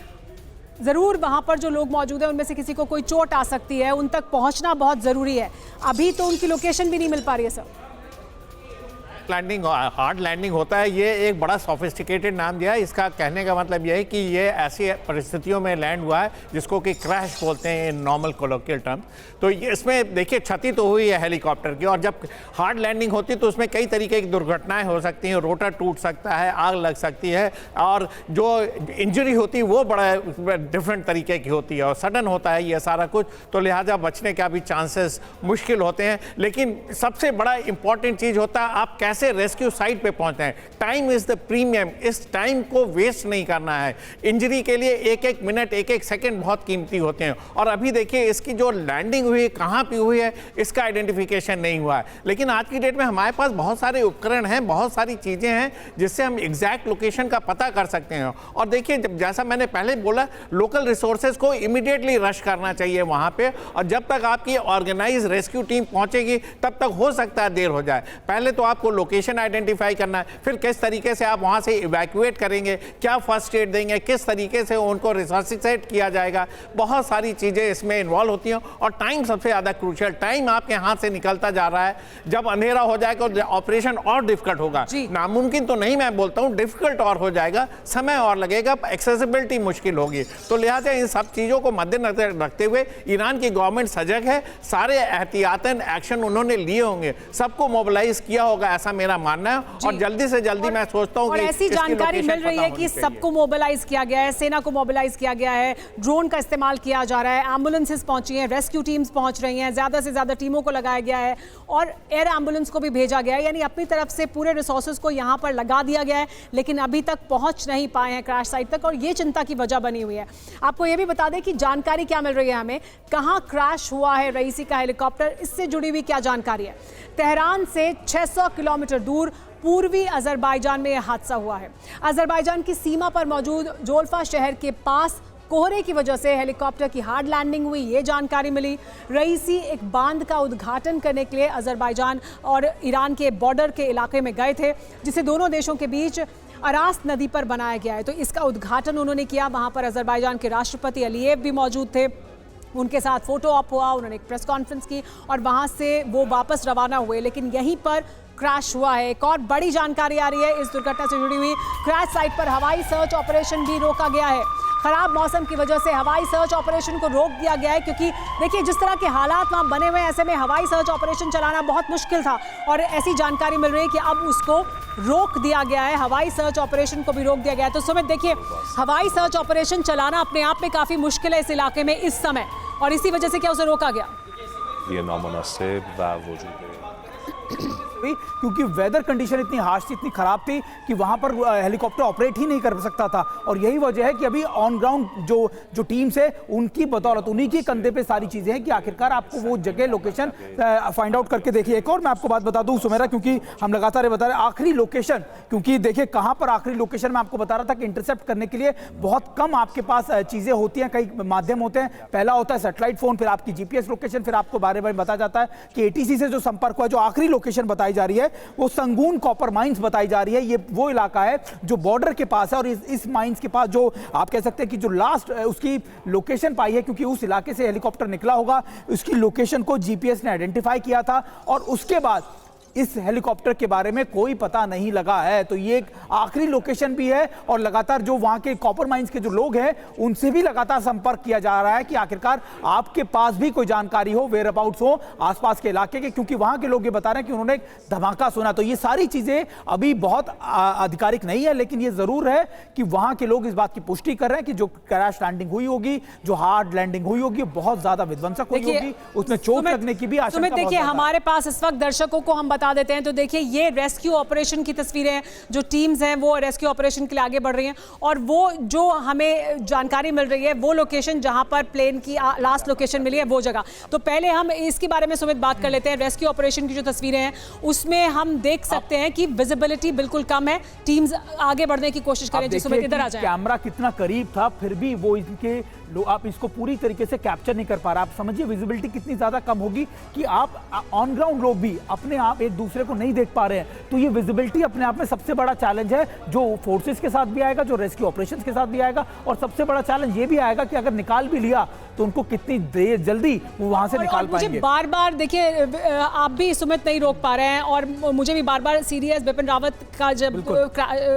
S1: ज़रूर वहाँ पर जो लोग मौजूद हैं उनमें से किसी को कोई चोट आ सकती है, उन तक पहुँचना बहुत ज़रूरी है। अभी तो उनकी लोकेशन भी नहीं मिल पा रही है सर।
S3: लैंडिंग, हार्ड लैंडिंग होता है, ये एक बड़ा सोफिस्टिकेटेड नाम दिया है। इसका कहने का मतलब यह है कि ये ऐसी परिस्थितियों में लैंड हुआ है जिसको कि क्रैश बोलते हैं इन नॉर्मल कोलोकियल टर्म। तो इसमें देखिए, क्षति तो हुई है हेलीकॉप्टर की, और जब हार्ड लैंडिंग होती है तो उसमें कई तरीके की दुर्घटनाएं हो सकती हैं, रोटर टूट सकता है, आग लग सकती है, और जो इंजरी होती है वो बड़ा डिफरेंट तरीके की होती है और सडन होता है ये सारा कुछ, तो लिहाजा बचने का भी चांसेस मुश्किल होते हैं। लेकिन सबसे बड़ा इंपॉर्टेंट चीज़ होता है आप कैसे रेस्क्यू साइट पे पहुंचते हैं। टाइम इज द प्रीमियम, इस टाइम को वेस्ट नहीं करना है। इंजरी के लिए एक एक मिनट, एक एक सेकंड बहुत कीमती होते हैं। और अभी देखिए, इसकी जो लैंडिंग हुई है, कहां पे हुई है, इसका आइडेंटिफिकेशन नहीं हुआ है। लेकिन आज की डेट में हमारे पास बहुत सारे उपकरण हैं, बहुत सारी चीजें हैं जिससे हम एग्जैक्ट लोकेशन का पता कर सकते हैं। और देखिए, जैसा मैंने पहले बोला, लोकल रिसोर्सेज को इमीडिएटली रश करना चाहिए वहां पे, और जब तक आपकी ऑर्गेनाइज रेस्क्यू टीम पहुंचेगी तब तक हो सकता है देर हो जाए। पहले तो आपको लोकेशन आइडेंटिफाई करना है, फिर किस तरीके से आप वहां से इवैक्यूएट करेंगे, क्या फर्स्ट एड देंगे, किस तरीके से उनको रिससिटेट किया जाएगा, बहुत सारी चीजें इसमें इन्वॉल्व होती हैं। और टाइम सबसे ज्यादा क्रूशियल, टाइम आपके हाथ से निकलता जा रहा है। जब अंधेरा हो जाएगा तो ऑपरेशन और डिफिकल्ट होगा, नामुमकिन तो नहीं मैं बोलता हूं, डिफिकल्ट और हो जाएगा, समय और लगेगा, एक्सेसिबिलिटी मुश्किल होगी। तो लिहाजा इन सब चीजों को मद्देनजर रखते हुए ईरान की गवर्नमेंट सजग है, सारे एहतियातन एक्शन उन्होंने लिए होंगे, सबको मोबिलाइज किया होगा, ऐसा मेरा मानना है। और जल्दी से जल्दी मैं सोचता हूं
S1: कि ऐसी जानकारी मिल रही है कि सबको मोबिलाइज किया गया है, सेना को मोबिलाइज किया गया है, ड्रोन का इस्तेमाल किया जा रहा है, एम्बुलेंसेस पहुंची हैं, रेस्क्यू टीम्स पहुंच रही हैं, ज्यादा से ज्यादा टीमों को लगाया गया है और एयर एम्बुलेंस को भी भेजा गया है, यानी अपनी तरफ से पूरे रिसोर्सेज को यहां पर लगा दिया गया है, लेकिन अभी तक पहुंच नहीं पाए हैं क्रैश साइट तक और ये चिंता की वजह बनी हुई है। आपको यह भी बता दें कि जानकारी क्या मिल रही है हमें, कहां क्रैश हुआ है रईसी का हेलीकॉप्टर, इससे जुड़ी हुई क्या जानकारी है। तेहरान से 600 किलोमीटर दूर पूर्वी अजरबैजान में यह हादसा हुआ है। अजरबैजान की सीमा पर मौजूद जोल्फा शहर के पास कोहरे की वजह से हेलीकॉप्टर की हार्ड लैंडिंग हुई, ये जानकारी मिली। रईसी एक बांध का उद्घाटन करने के लिए अजरबैजान और ईरान के बॉर्डर के इलाके में गए थे, जिसे दोनों देशों के बीच अरास नदी पर बनाया गया है। तो इसका उद्घाटन उन्होंने किया, वहां पर अजरबैजान के राष्ट्रपति अलीयेव भी मौजूद थे, उनके साथ फोटो ऑप हुआ, उन्होंने एक प्रेस कॉन्फ्रेंस की और वहां से वो वापस रवाना हुए, लेकिन यहीं पर क्रैश हुआ है। एक और बड़ी जानकारी आ रही है इस दुर्घटना से जुड़ी हुई, क्रैश साइट पर हवाई सर्च ऑपरेशन भी रोका गया है। खराब मौसम की वजह से हवाई सर्च ऑपरेशन को रोक दिया गया है, क्योंकि देखिए जिस तरह के हालात वहां बने हुए हैं, ऐसे में हवाई सर्च ऑपरेशन चलाना बहुत मुश्किल था और ऐसी जानकारी मिल रही है कि अब उसको रोक दिया गया है, हवाई सर्च ऑपरेशन को भी रोक दिया गया है। तो सुमित देखिए, हवाई सर्च ऑपरेशन चलाना अपने आप में काफी मुश्किल है इस इलाके में इस समय, और इसी वजह से क्या उसे रोका गया?
S6: ये नामुनासिब व वजूद
S2: क्योंकि वेदर कंडीशन इतनी हार्श थी, इतनी खराब थी कि वहां पर हेलीकॉप्टर ऑपरेट ही नहीं कर सकता था। और यही वजह है कि अभी ऑन ग्राउंड जो टीम्स है उनकी बदौलत, उन्हीं के कंधे पे सारी चीजें हैं कि आखिरकार आपको वो जगह लोकेशन फाइंड आउट करके देखिए। एक और मैं आपको बात बता दूं सुमेरा, क्योंकि हम लगातार बता रहे आखिरी लोकेशन, क्योंकि देखिए कहां पर आखिरी लोकेशन, मैं आपको बता रहा था कि इंटरसेप्ट करने के लिए बहुत कम आपके पास चीजें होती हैं, कई माध्यम होते हैं। पहला होता है सैटेलाइट फोन, फिर आपकी जीपीएस लोकेशन, फिर आपको बारे बारे बताया जाता है कि एटीसी से जो संपर्क हुआ, जो आखिरी लोकेशन बताई जा रही है वो संगून कॉपर माइंस बताई जा रही है। ये वो इलाका है जो बॉर्डर के पास है और इस माइंस के पास जो आप कह सकते हैं कि जो लास्ट उसकी लोकेशन पाई है, क्योंकि उस इलाके से हेलीकॉप्टर निकला होगा, उसकी लोकेशन को जीपीएस ने आइडेंटिफाई किया था और उसके बाद इस हेलीकॉप्टर के बारे में कोई पता नहीं लगा है। तो ये एक आखिरी लोकेशन भी है और लगातार जो वहां के कॉपर माइंस के जो लोग हैं उनसे भी लगातार संपर्क किया जा रहा है कि आखिरकार आपके पास भी कोई जानकारी हो, वेयर अबाउट्स हो आसपास के इलाके के, क्योंकि वहां के लोग ये बता रहे हैं कि उन्होंने एक धमाका सुना। तो ये सारी चीजें अभी बहुत आधिकारिक नहीं है, लेकिन ये जरूर है कि वहां के लोग इस बात की पुष्टि कर रहे हैं कि जो क्रैश लैंडिंग हुई होगी, जो हार्ड लैंडिंग हुई होगी, बहुत ज्यादा विध्वंसक हुई होगी, उसमें चोट लगने की भी आशंका।
S1: देखिए हमारे पास इस वक्त दर्शकों को हम बता देते हैं, तो देखिए ये रेस्क्यू ऑपरेशन की तस्वीरें हैं, जो टीम्स हैं वो रेस्क्यू ऑपरेशन के लिए आगे बढ़ रही हैं और वो जो हमें जानकारी मिल रही है वो लोकेशन जहां पर प्लेन की लास्ट लोकेशन मिली है वो जगह। तो पहले हम इसके बारे में सुमित बात कर लेते हैं। रेस्क्यू ऑपरेशन की जो तस्वीरें हैं उसमें हम देख सकते हैं कि विजिबिलिटी बिल्कुल कम है, टीम्स आगे बढ़ने की कोशिश करें। जी सुमित इधर आ जाएं।
S2: कैमरा कितना करीब था फिर भी वो इनके आप इसको पूरी तरीके से कैप्चर नहीं कर पा रहा। आप समझिए विजिबिलिटी कितनी ज्यादा कम होगी कि आप ऑन ग्राउंड लोग भी अपने आप एक दूसरे को नहीं देख पा रहे हैं। तो ये विजिबिलिटी अपने आप में सबसे बड़ा चैलेंज है, जो फोर्सेस के साथ भी आएगा, जो रेस्क्यू ऑपरेशंस के साथ भी आएगा, और सबसे बड़ा चैलेंज ये भी आएगा कि अगर निकाल भी लिया तो उनको कितनी देर जल्दी वो वहां से निकाल पाएंगे।
S1: मुझे बार बार देखिए आप भी सुमित नहीं रोक पा रहे हैं और मुझे भी बार बार सीडीएस बिपिन रावत का जब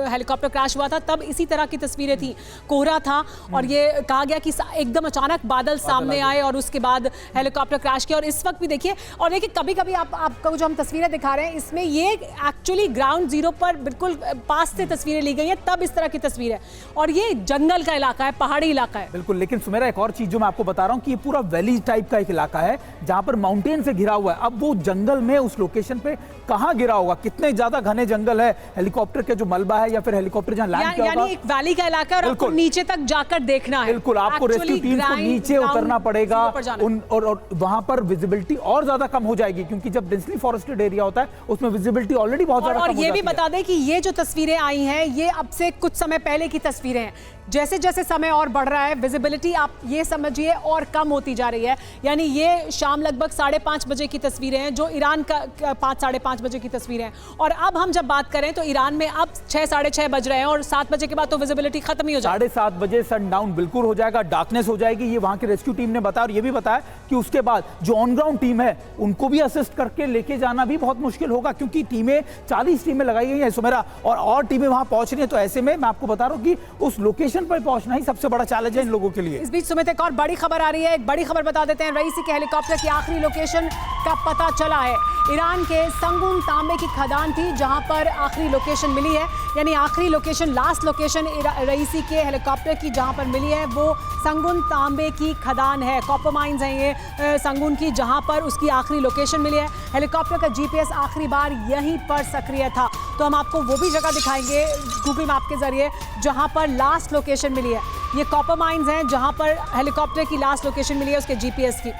S1: हेलीकॉप्टर क्रैश हुआ था तब इसी तरह की तस्वीरें थी, कोहरा था और ये कहा गया कि एकदम अचानक बादल सामने आए और उसके बाद हेलीकॉप्टर क्रैश किया। और इस वक्त भी देखिए, और देखिए कभी कभी आपको जो हम तस्वीरें दिखा रहे हैं इसमें ये एक्चुअली ग्राउंड जीरो पर बिल्कुल पास से तस्वीरें ली गई हैं, तब इस तरह की तस्वीर है और ये जंगल का इलाका है, पहाड़ी इलाका है।
S2: बिल्कुल, लेकिन सुमेरा एक और चीज जो मैं आपको बता रहा हूं कि ये पूरा वैली टाइप का एक इलाका है जहां पर माउंटेन से घिरा हुआ है। अब वो जंगल में उस लोकेशन पे कहां गिरा होगा, कितने ज्यादा घने जंगल है, हेलीकॉप्टर के जो मलबा है या फिर हेलीकॉप्टर जहां लैंड किया होगा,
S1: यानी एक वैली का इलाका है और आपको नीचे तक जाकर देखना है।
S2: बिल्कुल, आपको रेस्क्यू टीम को नीचे उतरना पड़ेगा और वहां पर विजिबिलिटी और ज्यादा कम हो जाएगी, क्योंकि जब डेंसली फॉरेस्टेड एरिया होता है उसमें विजिबिलिटी ऑलरेडी बहुत ज्यादा कम हो जाती है।
S1: और ये भी बता दें कि ये जो तस्वीरें आई हैं ये अब से कुछ समय पहले की तस्वीरें हैं। जैसे जैसे समय और बढ़ रहा है विजिबिलिटी आप ये समझिए और कम होती जा रही है। यानी ये शाम लगभग 5:30 बजे की तस्वीरें हैं, जो ईरान का 5 साढ़े 5 बजे की तस्वीरें हैं। और अब हम जब बात करें तो ईरान में अब 6 साढ़े 6 बज रहे हैं और 7 बजे के बाद तो विजिबिलिटी खत्म ही हो जाएगी।
S2: 7:30 बजे सनडाउन बिल्कुल हो जाएगा, डार्कनेस हो जाएगी, ये वहां के रेस्क्यू टीम ने बताया। और ये भी बताया कि उसके बाद जो ऑन ग्राउंड टीम है उनको भी असिस्ट करके लेके जाना भी बहुत मुश्किल होगा, क्योंकि टीमें 40 टीमें लगाई गई हैं सुमेरा, और टीमें वहां पहुंच रही हैं। तो ऐसे में मैं आपको बता रहा हूं कि उस लोकेशन पर पहुंचना ही सबसे बड़ा चैलेंज है इन लोगों के लिए।
S1: इस बीच सुमित, एक और बड़ी खबर आ रही है, एक बड़ी खबर बता देते हैं। रईसी के हेलीकॉप्टर की आखिरी लोकेशन का पता चला है। ईरान के संगुन तांबे की खदान थी जहां पर आखिरी लोकेशन मिली है, यानी आखिरी लोकेशन, लास्ट लोकेशन रईसी के हेलीकॉप्टर की जहां पर मिली है वो संगुन तांबे की खदान है। कॉपर माइंस हैं ये संगुन की, जहां पर उसकी आखिरी लोकेशन मिली है। हेलीकॉप्टर का जीपीएस आखिरी बार यहीं पर सक्रिय था। तो हम आपको वो भी जगह दिखाएंगे गूगल मैप के जरिए जहां पर लास्ट लोकेशन मिली है। ये कॉपर माइंस हैं जहां पर हेलीकॉप्टर की लास्ट लोकेशन मिली है उसके जीपीएस की।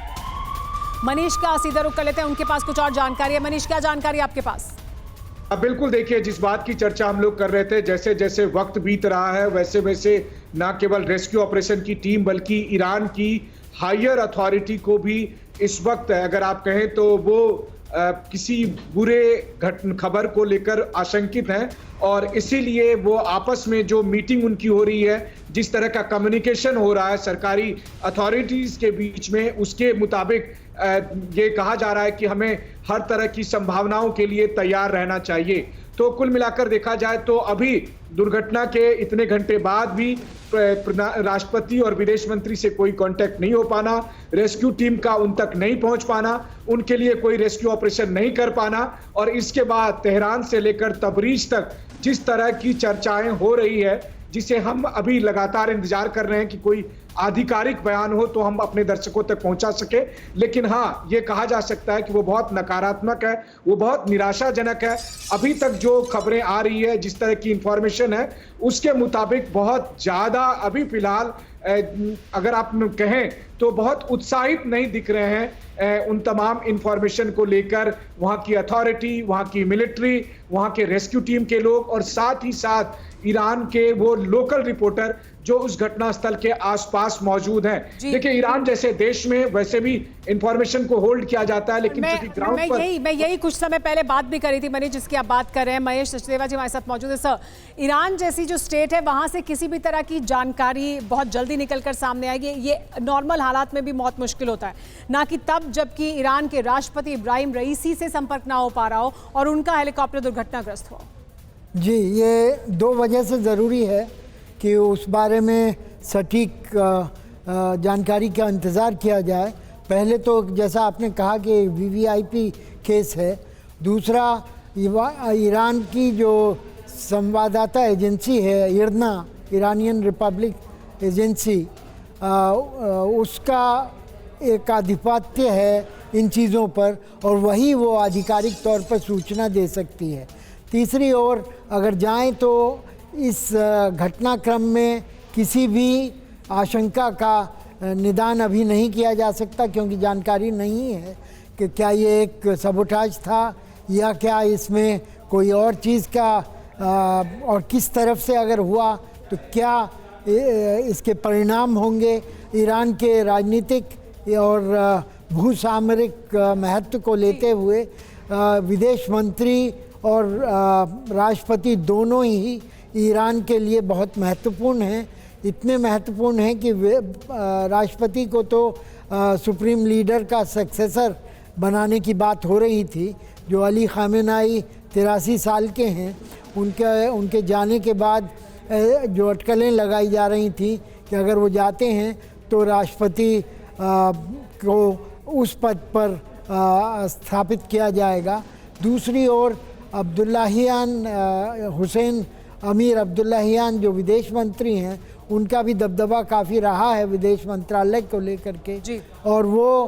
S1: मनीष का सीधा रुख कर लेते हैं, उनके पास कुछ और जानकारी है। मनीष, क्या जानकारी है आपके पास?
S5: अब बिल्कुल देखिए, जिस बात की चर्चा हम लोग कर रहे थे, जैसे जैसे वक्त बीत रहा है वैसे वैसे न केवल रेस्क्यू ऑपरेशन की टीम बल्कि ईरान की हायर अथॉरिटी को भी इस वक्त, अगर आप कहें तो वो किसी बुरे खबर को लेकर आशंकित हैं, और इसीलिए वो आपस में जो मीटिंग उनकी हो रही है, जिस तरह का कम्युनिकेशन हो रहा है सरकारी अथॉरिटीज के बीच में, उसके मुताबिक ये कहा जा रहा है कि हमें हर तरह की संभावनाओं के लिए तैयार रहना चाहिए। तो कुल मिलाकर देखा जाए तो अभी दुर्घटना के इतने घंटे बाद भी राष्ट्रपति और विदेश मंत्री से कोई कांटेक्ट नहीं हो पाना, रेस्क्यू टीम का उन तक नहीं पहुंच पाना, उनके लिए कोई रेस्क्यू ऑपरेशन नहीं कर पाना, और इसके बाद तेहरान से लेकर तबरीज तक जिस तरह की चर्चाएं हो रही है, जिसे हम अभी लगातार इंतजार कर रहे हैं कि कोई आधिकारिक बयान हो तो हम अपने दर्शकों तक पहुंचा सके। लेकिन हाँ, ये कहा जा सकता है कि वो बहुत नकारात्मक है, वो बहुत निराशाजनक है। अभी तक जो खबरें आ रही है, जिस तरह की इंफॉर्मेशन है, उसके मुताबिक बहुत ज़्यादा अभी फिलहाल अगर आप कहें तो बहुत उत्साहित नहीं दिख रहे हैं उन तमाम इंफॉर्मेशन को लेकर वहाँ की अथॉरिटी, वहाँ की मिलिट्री, वहाँ के रेस्क्यू टीम के लोग, और साथ ही साथ ईरान के वो लोकल रिपोर्टर जो उस घटना स्थल के आसपास मौजूद हैं। देखिए, ईरान जैसे देश में वैसे भी इंफॉर्मेशन को होल्ड किया जाता है, लेकिन
S1: मैं यही कुछ समय पहले बात भी करी थी मनीष, जिसकी आप बात कर रहे हैं। महेश सचदेवा जी हमारे साथ मौजूद है। सर, ईरान जैसी जो स्टेट है वहां से किसी भी तरह की जानकारी बहुत जल्दी निकलकर सामने आएगी। ये नॉर्मल हालात में भी बहुत मुश्किल होता है, ना कि तब जबकि ईरान के राष्ट्रपति इब्राहिम रईसी से संपर्क ना हो पा रहा हो और उनका हेलीकॉप्टर दुर्घटनाग्रस्त हो।
S4: जी, ये दो वजह से ज़रूरी है कि उस बारे में सटीक जानकारी का इंतज़ार किया जाए। पहले तो जैसा आपने कहा कि वीवीआईपी केस है, दूसरा ईरान की जो संवाददाता एजेंसी है इरना, ईरानियन रिपब्लिक एजेंसी, उसका एक आधिपत्य है इन चीज़ों पर, और वही वो आधिकारिक तौर पर सूचना दे सकती है। तीसरी ओर अगर जाएं तो इस घटनाक्रम में किसी भी आशंका का निदान अभी नहीं किया जा सकता, क्योंकि जानकारी नहीं है कि क्या ये एक सबोटाज था या क्या इसमें कोई और चीज़ का, और किस तरफ से अगर हुआ तो क्या इसके परिणाम होंगे। ईरान के राजनीतिक और भूसामरिक महत्व को लेते हुए विदेश मंत्री और राष्ट्रपति दोनों ही ईरान के लिए बहुत महत्वपूर्ण हैं। इतने महत्वपूर्ण हैं कि राष्ट्रपति को तो सुप्रीम लीडर का सक्सेसर बनाने की बात हो रही थी, जो अली खामेनाई 83 साल के हैं। उनके जाने के बाद जो अटकलें लगाई जा रही थी कि अगर वो जाते हैं तो राष्ट्रपति को उस पद पर स्थापित किया जाएगा। दूसरी ओर अब्दुल्लाहियान हुसैन अमीर अब्दुल्लाहियान जो विदेश मंत्री हैं, उनका भी दबदबा काफ़ी रहा है विदेश मंत्रालय को लेकर के जी। और वो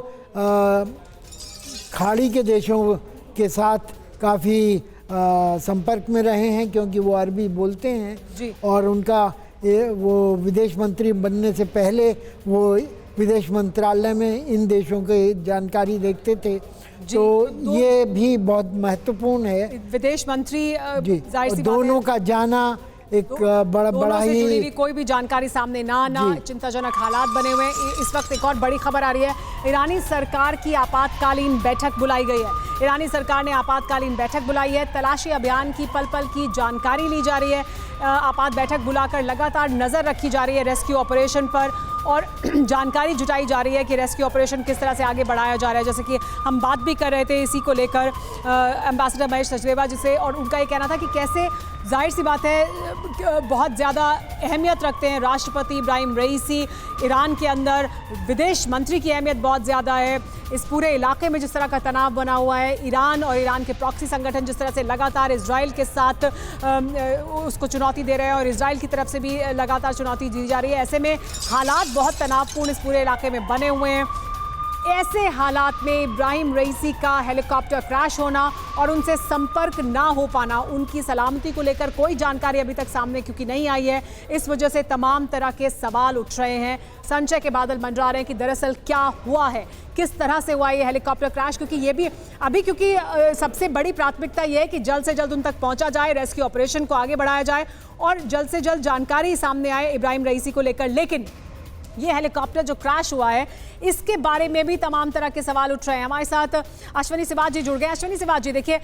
S4: खाड़ी के देशों के साथ काफ़ी संपर्क में रहे हैं, क्योंकि वो अरबी बोलते हैं जी। और उनका वो विदेश मंत्री बनने से पहले वो विदेश मंत्रालय में इन देशों की जानकारी देखते थे। तो ये भी बहुत महत्वपूर्ण है।
S1: विदेश मंत्री
S4: जी, दोनों का जाना एक बड़ा
S1: से जुड़ी
S4: ही
S1: हुई कोई भी जानकारी सामने ना आना, चिंताजनक हालात बने हुए हैं। इस वक्त एक और बड़ी खबर आ रही है, ईरानी सरकार की आपातकालीन बैठक बुलाई गई है। ईरानी सरकार ने आपातकालीन बैठक बुलाई है, तलाशी अभियान की पल पल की जानकारी ली जा रही है। आपात बैठक बुलाकर लगातार नजर रखी जा रही है रेस्क्यू ऑपरेशन पर और जानकारी जुटाई जा रही है कि रेस्क्यू ऑपरेशन किस तरह से आगे बढ़ाया जा रहा है। जैसे कि हम बात भी कर रहे थे इसी को लेकर एम्बेसडर महेश सचदेवा जी से, और उनका ये कहना था कि कैसे जाहिर सी बात है बहुत ज़्यादा अहमियत रखते हैं राष्ट्रपति इब्राहिम रईसी ईरान के अंदर, विदेश मंत्री की अहमियत बहुत ज़्यादा है। इस पूरे इलाके में जिस तरह का तनाव बना हुआ है, ईरान और ईरान के प्रॉक्सी संगठन जिस तरह से लगातार इजराइल के साथ उसको चुनौती दे रहे हैं और इजराइल की तरफ से भी लगातार चुनौती दी जा रही है, ऐसे में हालात बहुत तनावपूर्ण इस पूरे इलाके में बने हुए हैं। ऐसे हालात में इब्राहिम रईसी का हेलीकॉप्टर क्रैश होना और उनसे संपर्क ना हो पाना, उनकी सलामती को लेकर कोई जानकारी अभी तक सामने क्योंकि नहीं आई है, इस वजह से तमाम तरह के सवाल उठ रहे हैं। संशय के बादल मंडरा रहे हैं कि दरअसल क्या हुआ है, किस तरह से हुआ ये हेलीकॉप्टर क्रैश, क्योंकि ये भी अभी क्योंकि सबसे बड़ी प्राथमिकता ये है कि जल्द से जल्द उन तक पहुंचा जाए, रेस्क्यू ऑपरेशन को आगे बढ़ाया जाए और जल्द से जल्द जानकारी सामने आए इब्राहिम रईसी को लेकर। लेकिन ये हेलीकॉप्टर जो क्रैश हुआ है इसके बारे में भी तमाम तरह के सवाल उठ रहे हैं। हमारे साथ अश्विनी सिवाज जी जुड़ गए। अश्विनी सिवाज जी, देखिए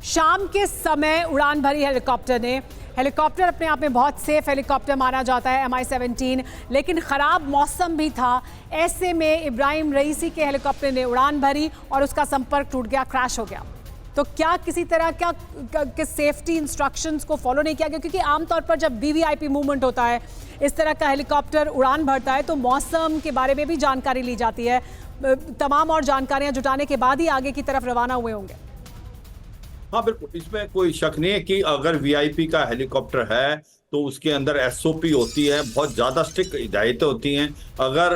S1: शाम के समय उड़ान भरी हेलीकॉप्टर ने, हेलीकॉप्टर अपने आप में बहुत सेफ हेलीकॉप्टर माना जाता है MI-17, लेकिन ख़राब मौसम भी था। ऐसे में इब्राहिम रईसी के हेलीकॉप्टर ने उड़ान भरी और उसका संपर्क टूट गया, क्रैश हो गया। तो क्या किसी तरह के सेफ्टी इंस्ट्रक्शंस को फॉलो नहीं किया गया? क्योंकि आमतौर पर जब VVIP मूवमेंट होता है, इस तरह का हेलीकॉप्टर उड़ान भरता है तो मौसम के बारे में भी जानकारी ली जाती है, तमाम और जानकारियां जुटाने के बाद ही आगे की तरफ रवाना हुए होंगे।
S7: हाँ बिल्कुल, इसमें कोई शक नहीं है कि अगर VIP का हेलीकॉप्टर है तो उसके अंदर SOP होती है, बहुत ज़्यादा स्ट्रिक्ट हिदायतें होती हैं। अगर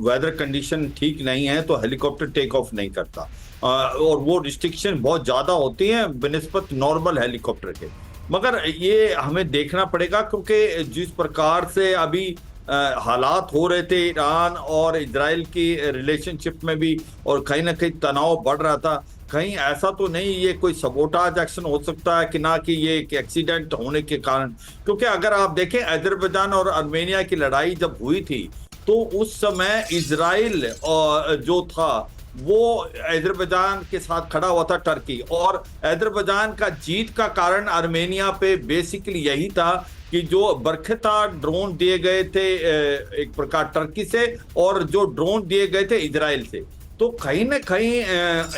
S7: वेदर कंडीशन ठीक नहीं है तो हेलीकॉप्टर टेक ऑफ नहीं करता और वो रिस्ट्रिक्शन बहुत ज़्यादा होती हैं बनिस्बत नॉर्मल हेलीकॉप्टर के। मगर ये हमें देखना पड़ेगा क्योंकि जिस प्रकार से अभी हालात हो रहे थे ईरान और इजराइल की रिलेशनशिप में भी, और कहीं ना कहीं तनाव बढ़ रहा था, कहीं ऐसा तो नहीं ये कोई सबोटाज एक्शन हो सकता है कि ना कि ये एक एक्सीडेंट होने के कारण। क्योंकि अगर आप देखें अजरबैजान और आर्मेनिया की लड़ाई जब हुई थी तो उस समय इजराइल जो था वो अजरबैजान के साथ खड़ा हुआ था टर्की, और अजरबैजान का जीत का कारण आर्मेनिया पे बेसिकली यही था कि जो बरखता ड्रोन दिए गए थे एक प्रकार टर्की से और जो ड्रोन दिए गए थे इजराइल से, तो कहीं ना कहीं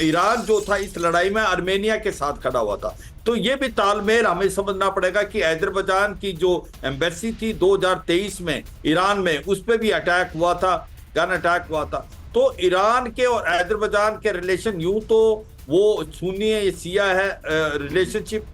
S7: ईरान जो था इस लड़ाई में आर्मेनिया के साथ खड़ा हुआ था। तो ये भी तालमेल हमें समझना पड़ेगा कि अजरबैजान की जो एम्बेसी थी 2023 में ईरान में, उस पर भी अटैक हुआ था, गन अटैक हुआ था। तो ईरान के और अजरबैजान के रिलेशन यूं तो वो सुन्नी है, ये शिया है, रिलेशनशिप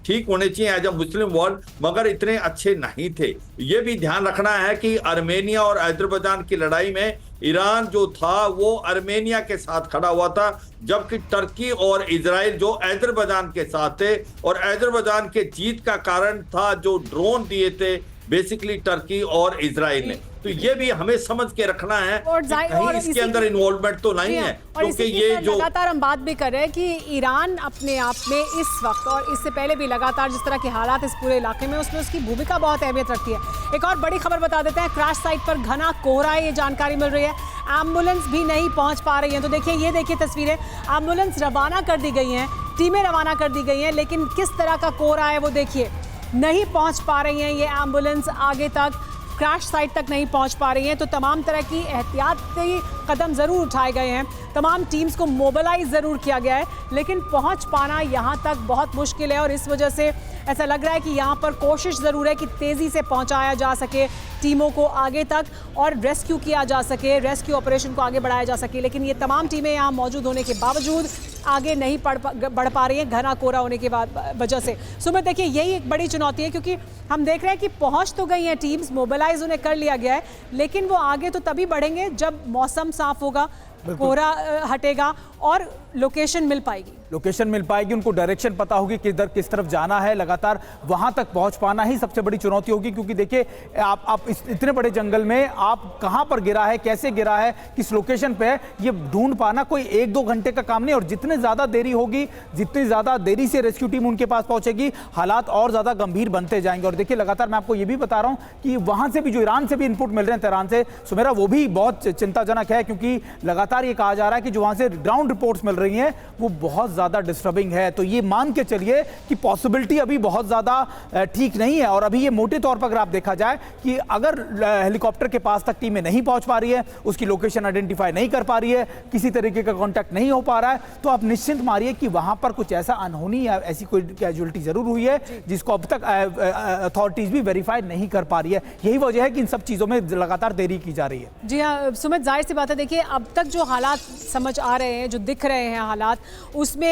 S7: ठीक होने चाहिए एज अ मुस्लिम वर्ल्ड, मगर इतने अच्छे नहीं थे। ये भी ध्यान रखना है कि आर्मेनिया और अजरबैजान की लड़ाई में ईरान जो था वो आर्मेनिया के साथ खड़ा हुआ था, जबकि टर्की और इजराइल जो अजरबैजान के साथ थे, और अजरबैजान के जीत का कारण था जो ड्रोन दिए थे बेसिकली टर्की और इजराइल ने। तो ये भी हमें समझ के रखना है कि कहीं इसके अंदर इन्वॉल्वमेंट तो नहीं है, क्योंकि ये जो
S1: लगातार हम बात भी कर रहे हैं कि ईरान अपने आप में इस वक्त और इससे पहले भी लगातार जिस तरह के हालात इस पूरे इलाके में, उसमें उसकी भूमिका बहुत अहमियत रखती है। एक और बड़ी खबर बता देते हैं, क्रैश साइट पर घना कोहरा है, ये जानकारी मिल रही है। एम्बुलेंस भी नहीं पहुंच पा रही है। तो देखिए, ये देखिए तस्वीरें, एम्बुलेंस रवाना कर दी गई हैं, टीमें रवाना कर दी गई हैं, लेकिन किस तरह का कोहरा है वो देखिए, नहीं पहुंच पा रही हैं ये एम्बुलेंस आगे तक, क्रैश साइट तक नहीं पहुंच पा रही हैं। तो तमाम तरह की एहतियाती कदम ज़रूर उठाए गए हैं, तमाम टीम्स को मोबिलाइज ज़रूर किया गया है, लेकिन पहुंच पाना यहाँ तक बहुत मुश्किल है। और इस वजह से ऐसा लग रहा है कि यहाँ पर कोशिश ज़रूर है कि तेज़ी से पहुँचाया जा सके टीमों को आगे तक और रेस्क्यू किया जा सके, रेस्क्यू ऑपरेशन को आगे बढ़ाया जा सके। लेकिन ये तमाम टीमें यहाँ मौजूद होने के बावजूद आगे नहीं बढ़ पा रही हैं, घना कोहरा होने की वजह से। सुमित, देखिए यही एक बड़ी चुनौती है, क्योंकि हम देख रहे हैं कि पहुंच तो गई हैं टीम्स, मोबिलाइज उन्हें कर लिया गया है, लेकिन वो आगे तो तभी बढ़ेंगे जब मौसम साफ होगा, कोहरा हटेगा और लोकेशन मिल पाएगी।
S2: लोकेशन मिल पाएगी, उनको डायरेक्शन पता होगी किधर किस तरफ जाना है, लगातार वहां तक पहुंच पाना ही सबसे बड़ी चुनौती होगी। क्योंकि देखिए आप इतने बड़े जंगल में आप कहां पर गिरा है, कैसे गिरा है, किस लोकेशन पे है, ये ढूंढ पाना कोई 1-2 घंटे का काम नहीं। और जितने ज्यादा देरी होगी, जितनी ज्यादा देरी से रेस्क्यू टीम उनके पास पहुंचेगी, हालात और ज्यादा गंभीर बनते जाएंगे। और देखिए लगातार मैं आपको ये भी बता रहा हूं कि वहां से भी जो ईरान से भी इनपुट मिल रहे हैं तेहरान से, सुमेरा, वो भी बहुत चिंताजनक है। क्योंकि लगातार ये कहा जा रहा है कि जो वहां से ग्राउंड रिपोर्ट्स मिल रही हैं वो बहुत ज्यादा डिस्टर्बिंग है। तो ये मान के चलिए कि पॉसिबिलिटी अभी बहुत ज्यादा ठीक नहीं है। और अभी ये मोटे तौर पर अगर आप देखा जाए कि अगर हेलीकॉप्टर के पास तक टीमें नहीं पहुंच पा रही है, उसकी लोकेशन आइडेंटिफाई नहीं कर पा रही है, किसी तरीके का कांटेक्ट नहीं हो पा रहा है, तो आप निश्चिंत मानिए कि वहां पर कुछ ऐसा अनहोनी या ऐसी कोई कैजुअलिटी जरूर हुई है जिसको अब तक अथॉरिटीज भी वेरीफाई नहीं कर पा रही है। यही वजह है कि इन सब चीजों में लगातार देरी की जा रही है।
S1: जी हाँ सुमित, जाहिर सी बात है, देखिए अब तक जो हालात समझ आ रहे हैं, जो दिख रहे हैं हालात, उसमें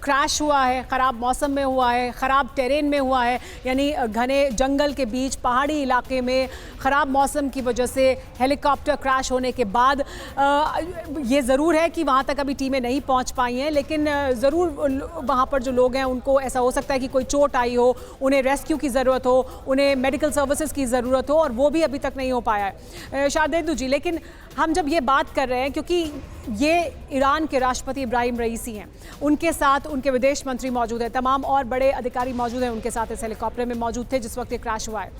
S1: क्रैश हुआ है, ख़राब मौसम में हुआ है, ख़राब टेरेन में हुआ है, यानी घने जंगल के बीच पहाड़ी इलाके में ख़राब मौसम की वजह से हेलीकॉप्टर क्रैश होने के बाद ये ज़रूर है कि वहाँ तक अभी टीमें नहीं पहुँच पाई हैं। लेकिन ज़रूर वहाँ पर जो लोग हैं उनको ऐसा हो सकता है कि कोई चोट आई हो, उन्हें रेस्क्यू की ज़रूरत हो, उन्हें मेडिकल सर्विसेज की ज़रूरत हो, और वो भी अभी तक नहीं हो पाया है। शार्देंदु जी, लेकिन हम जब ये बात कर रहे हैं, क्योंकि ये ईरान के राष्ट्रपति इब्राहिम रईसी हैं, उनके साथ उनके विदेश मंत्री मौजूद हैं, तमाम और बड़े अधिकारी मौजूद हैं उनके साथ, इस हेलीकॉप्टर में मौजूद थे जिस वक्त ये क्रैश हुआ है।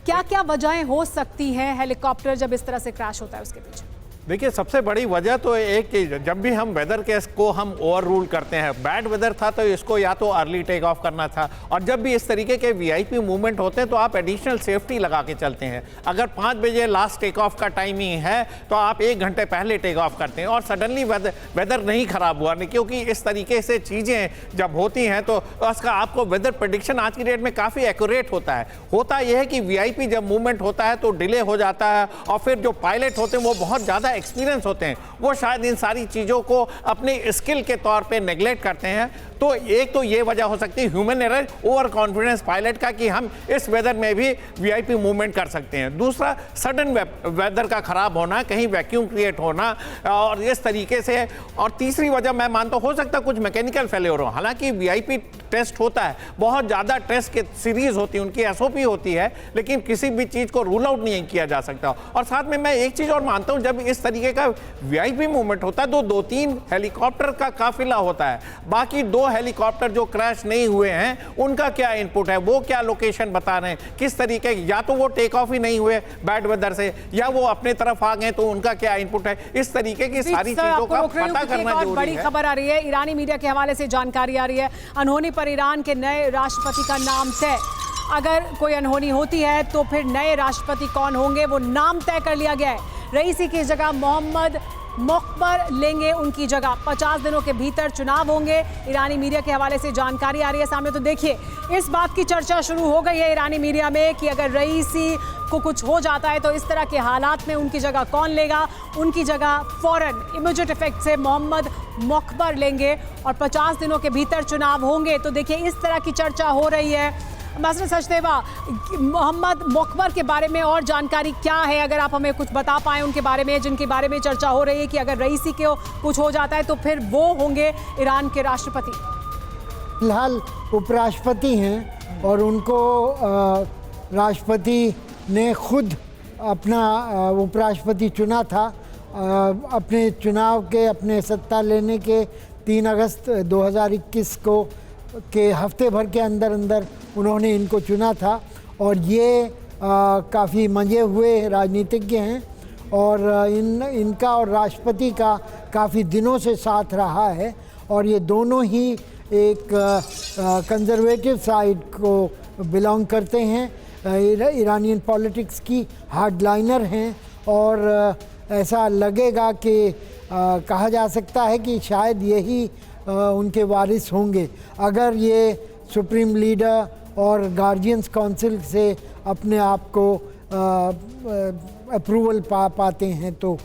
S1: क्या क्या वजहें हो सकती हैं हेलीकॉप्टर जब इस तरह से क्रैश होता है उसके पीछे?
S3: देखिए सबसे बड़ी वजह तो एक कि जब भी हम वेदर केस को हम ओवर रूल करते हैं, बैड वेदर था तो इसको या तो अर्ली टेक ऑफ करना था, और जब भी इस तरीके के वीआईपी मूवमेंट होते हैं तो आप एडिशनल सेफ्टी लगा के चलते हैं। अगर 5 बजे लास्ट टेक ऑफ का टाइमिंग है तो आप 1 घंटे पहले टेक ऑफ करते हैं, और सडनली वेदर नहीं खराब हुआ नहीं, क्योंकि इस तरीके से चीज़ें जब होती हैं तो उसका आपको वेदर प्रेडिक्शन आज की डेट में काफ़ी एक्यूरेट होता है। होता यह है कि वीआईपी जब मूवमेंट होता है तो डिले हो जाता है, और फिर जो पायलट होते हैं वो बहुत ज़्यादा एक्सपीरियंस होते हैं, वो शायद इन सारी चीज़ों को अपनी स्किल के तौर पे नेग्लेक्ट करते हैं। तो एक तो ये वजह हो सकती है human error, over confidence pilot का कि हम इस वेदर में भी वीआईपी मूवमेंट कर सकते हैं। दूसरा सडन वेदर का खराब होना, कहीं वैक्यूम क्रिएट होना और इस तरीके से। और तीसरी वजह मैं मानता हो सकता है कुछ मैकेनिकल फेलियर हो। हालांकि वीआईपी टेस्ट होता है, बहुत ज़्यादा टेस्ट की सीरीज होती है, उनकी एसओपी होती है, लेकिन किसी भी चीज़ को रूल आउट नहीं किया जा सकता। और साथ में मैं एक चीज़ और मानता हूँ, जब इस तरीके का वीआईपी मूवमेंट होता है तो 2-3 हेलीकॉप्टर का काफिला होता है, बाकी 2 हेलीकॉप्टर जो क्रैश नहीं हुए हैं उनका क्या इनपुट है, वो क्या लोकेशन बता रहे हैं, किस तरीके, या तो वो टेक ऑफ ही नहीं हुए बैड वेदर से, या वो अपने तरफ आ गए, तो उनका क्या इनपुट है। इस तरीके की सारी चीजों का पता करना जरूरी है।
S1: बड़ी खबर आ रही है, ईरानी मीडिया के हवाले से जानकारी आ रही है, अनहोनी पर ईरान के नए राष्ट्रपति का नाम तय। अगर कोई अनहोनी होती है तो फिर नए राष्ट्रपति कौन होंगे वो नाम तय कर लिया गया है। रईसी की जगह मोहम्मद मोख्बर लेंगे उनकी जगह। 50 दिनों के भीतर चुनाव होंगे, ईरानी मीडिया के हवाले से जानकारी आ रही है सामने। तो देखिए इस बात की चर्चा शुरू हो गई है ईरानी मीडिया में कि अगर रईसी को कुछ हो जाता है तो इस तरह के हालात में उनकी जगह कौन लेगा। उनकी जगह फौरन इमीडिएट इफेक्ट से मोहम्मद मोख्बर लेंगे और 50 दिनों के भीतर चुनाव होंगे। तो देखिए इस तरह की चर्चा हो रही है। मसरत सचदेवा, मोहम्मद मोख्बर के बारे में और जानकारी क्या है, अगर आप हमें कुछ बता पाएं उनके बारे में, जिनके बारे में चर्चा हो रही है कि अगर रईसी को कुछ हो जाता है तो फिर वो होंगे ईरान के राष्ट्रपति।
S4: फिलहाल उपराष्ट्रपति हैं और उनको राष्ट्रपति ने खुद अपना उपराष्ट्रपति चुना था। अपने चुनाव के, अपने सत्ता लेने के 3 अगस्त 2021 को के हफ्ते भर के अंदर अंदर उन्होंने इनको चुना था। और ये काफ़ी मंजे हुए राजनीतिज्ञ हैं और इनका और राष्ट्रपति का काफ़ी दिनों से साथ रहा है। और ये दोनों ही एक कंजर्वेटिव साइड को बिलोंग करते हैं, ईरानियन पॉलिटिक्स की हार्डलाइनर हैं। और ऐसा लगेगा कि कहा जा सकता है कि शायद यही उनके वारिस होंगे अगर ये सुप्रीम लीडर और गार्जियंस काउंसिल से अपने आप को अप्रूवल पाते हैं तो।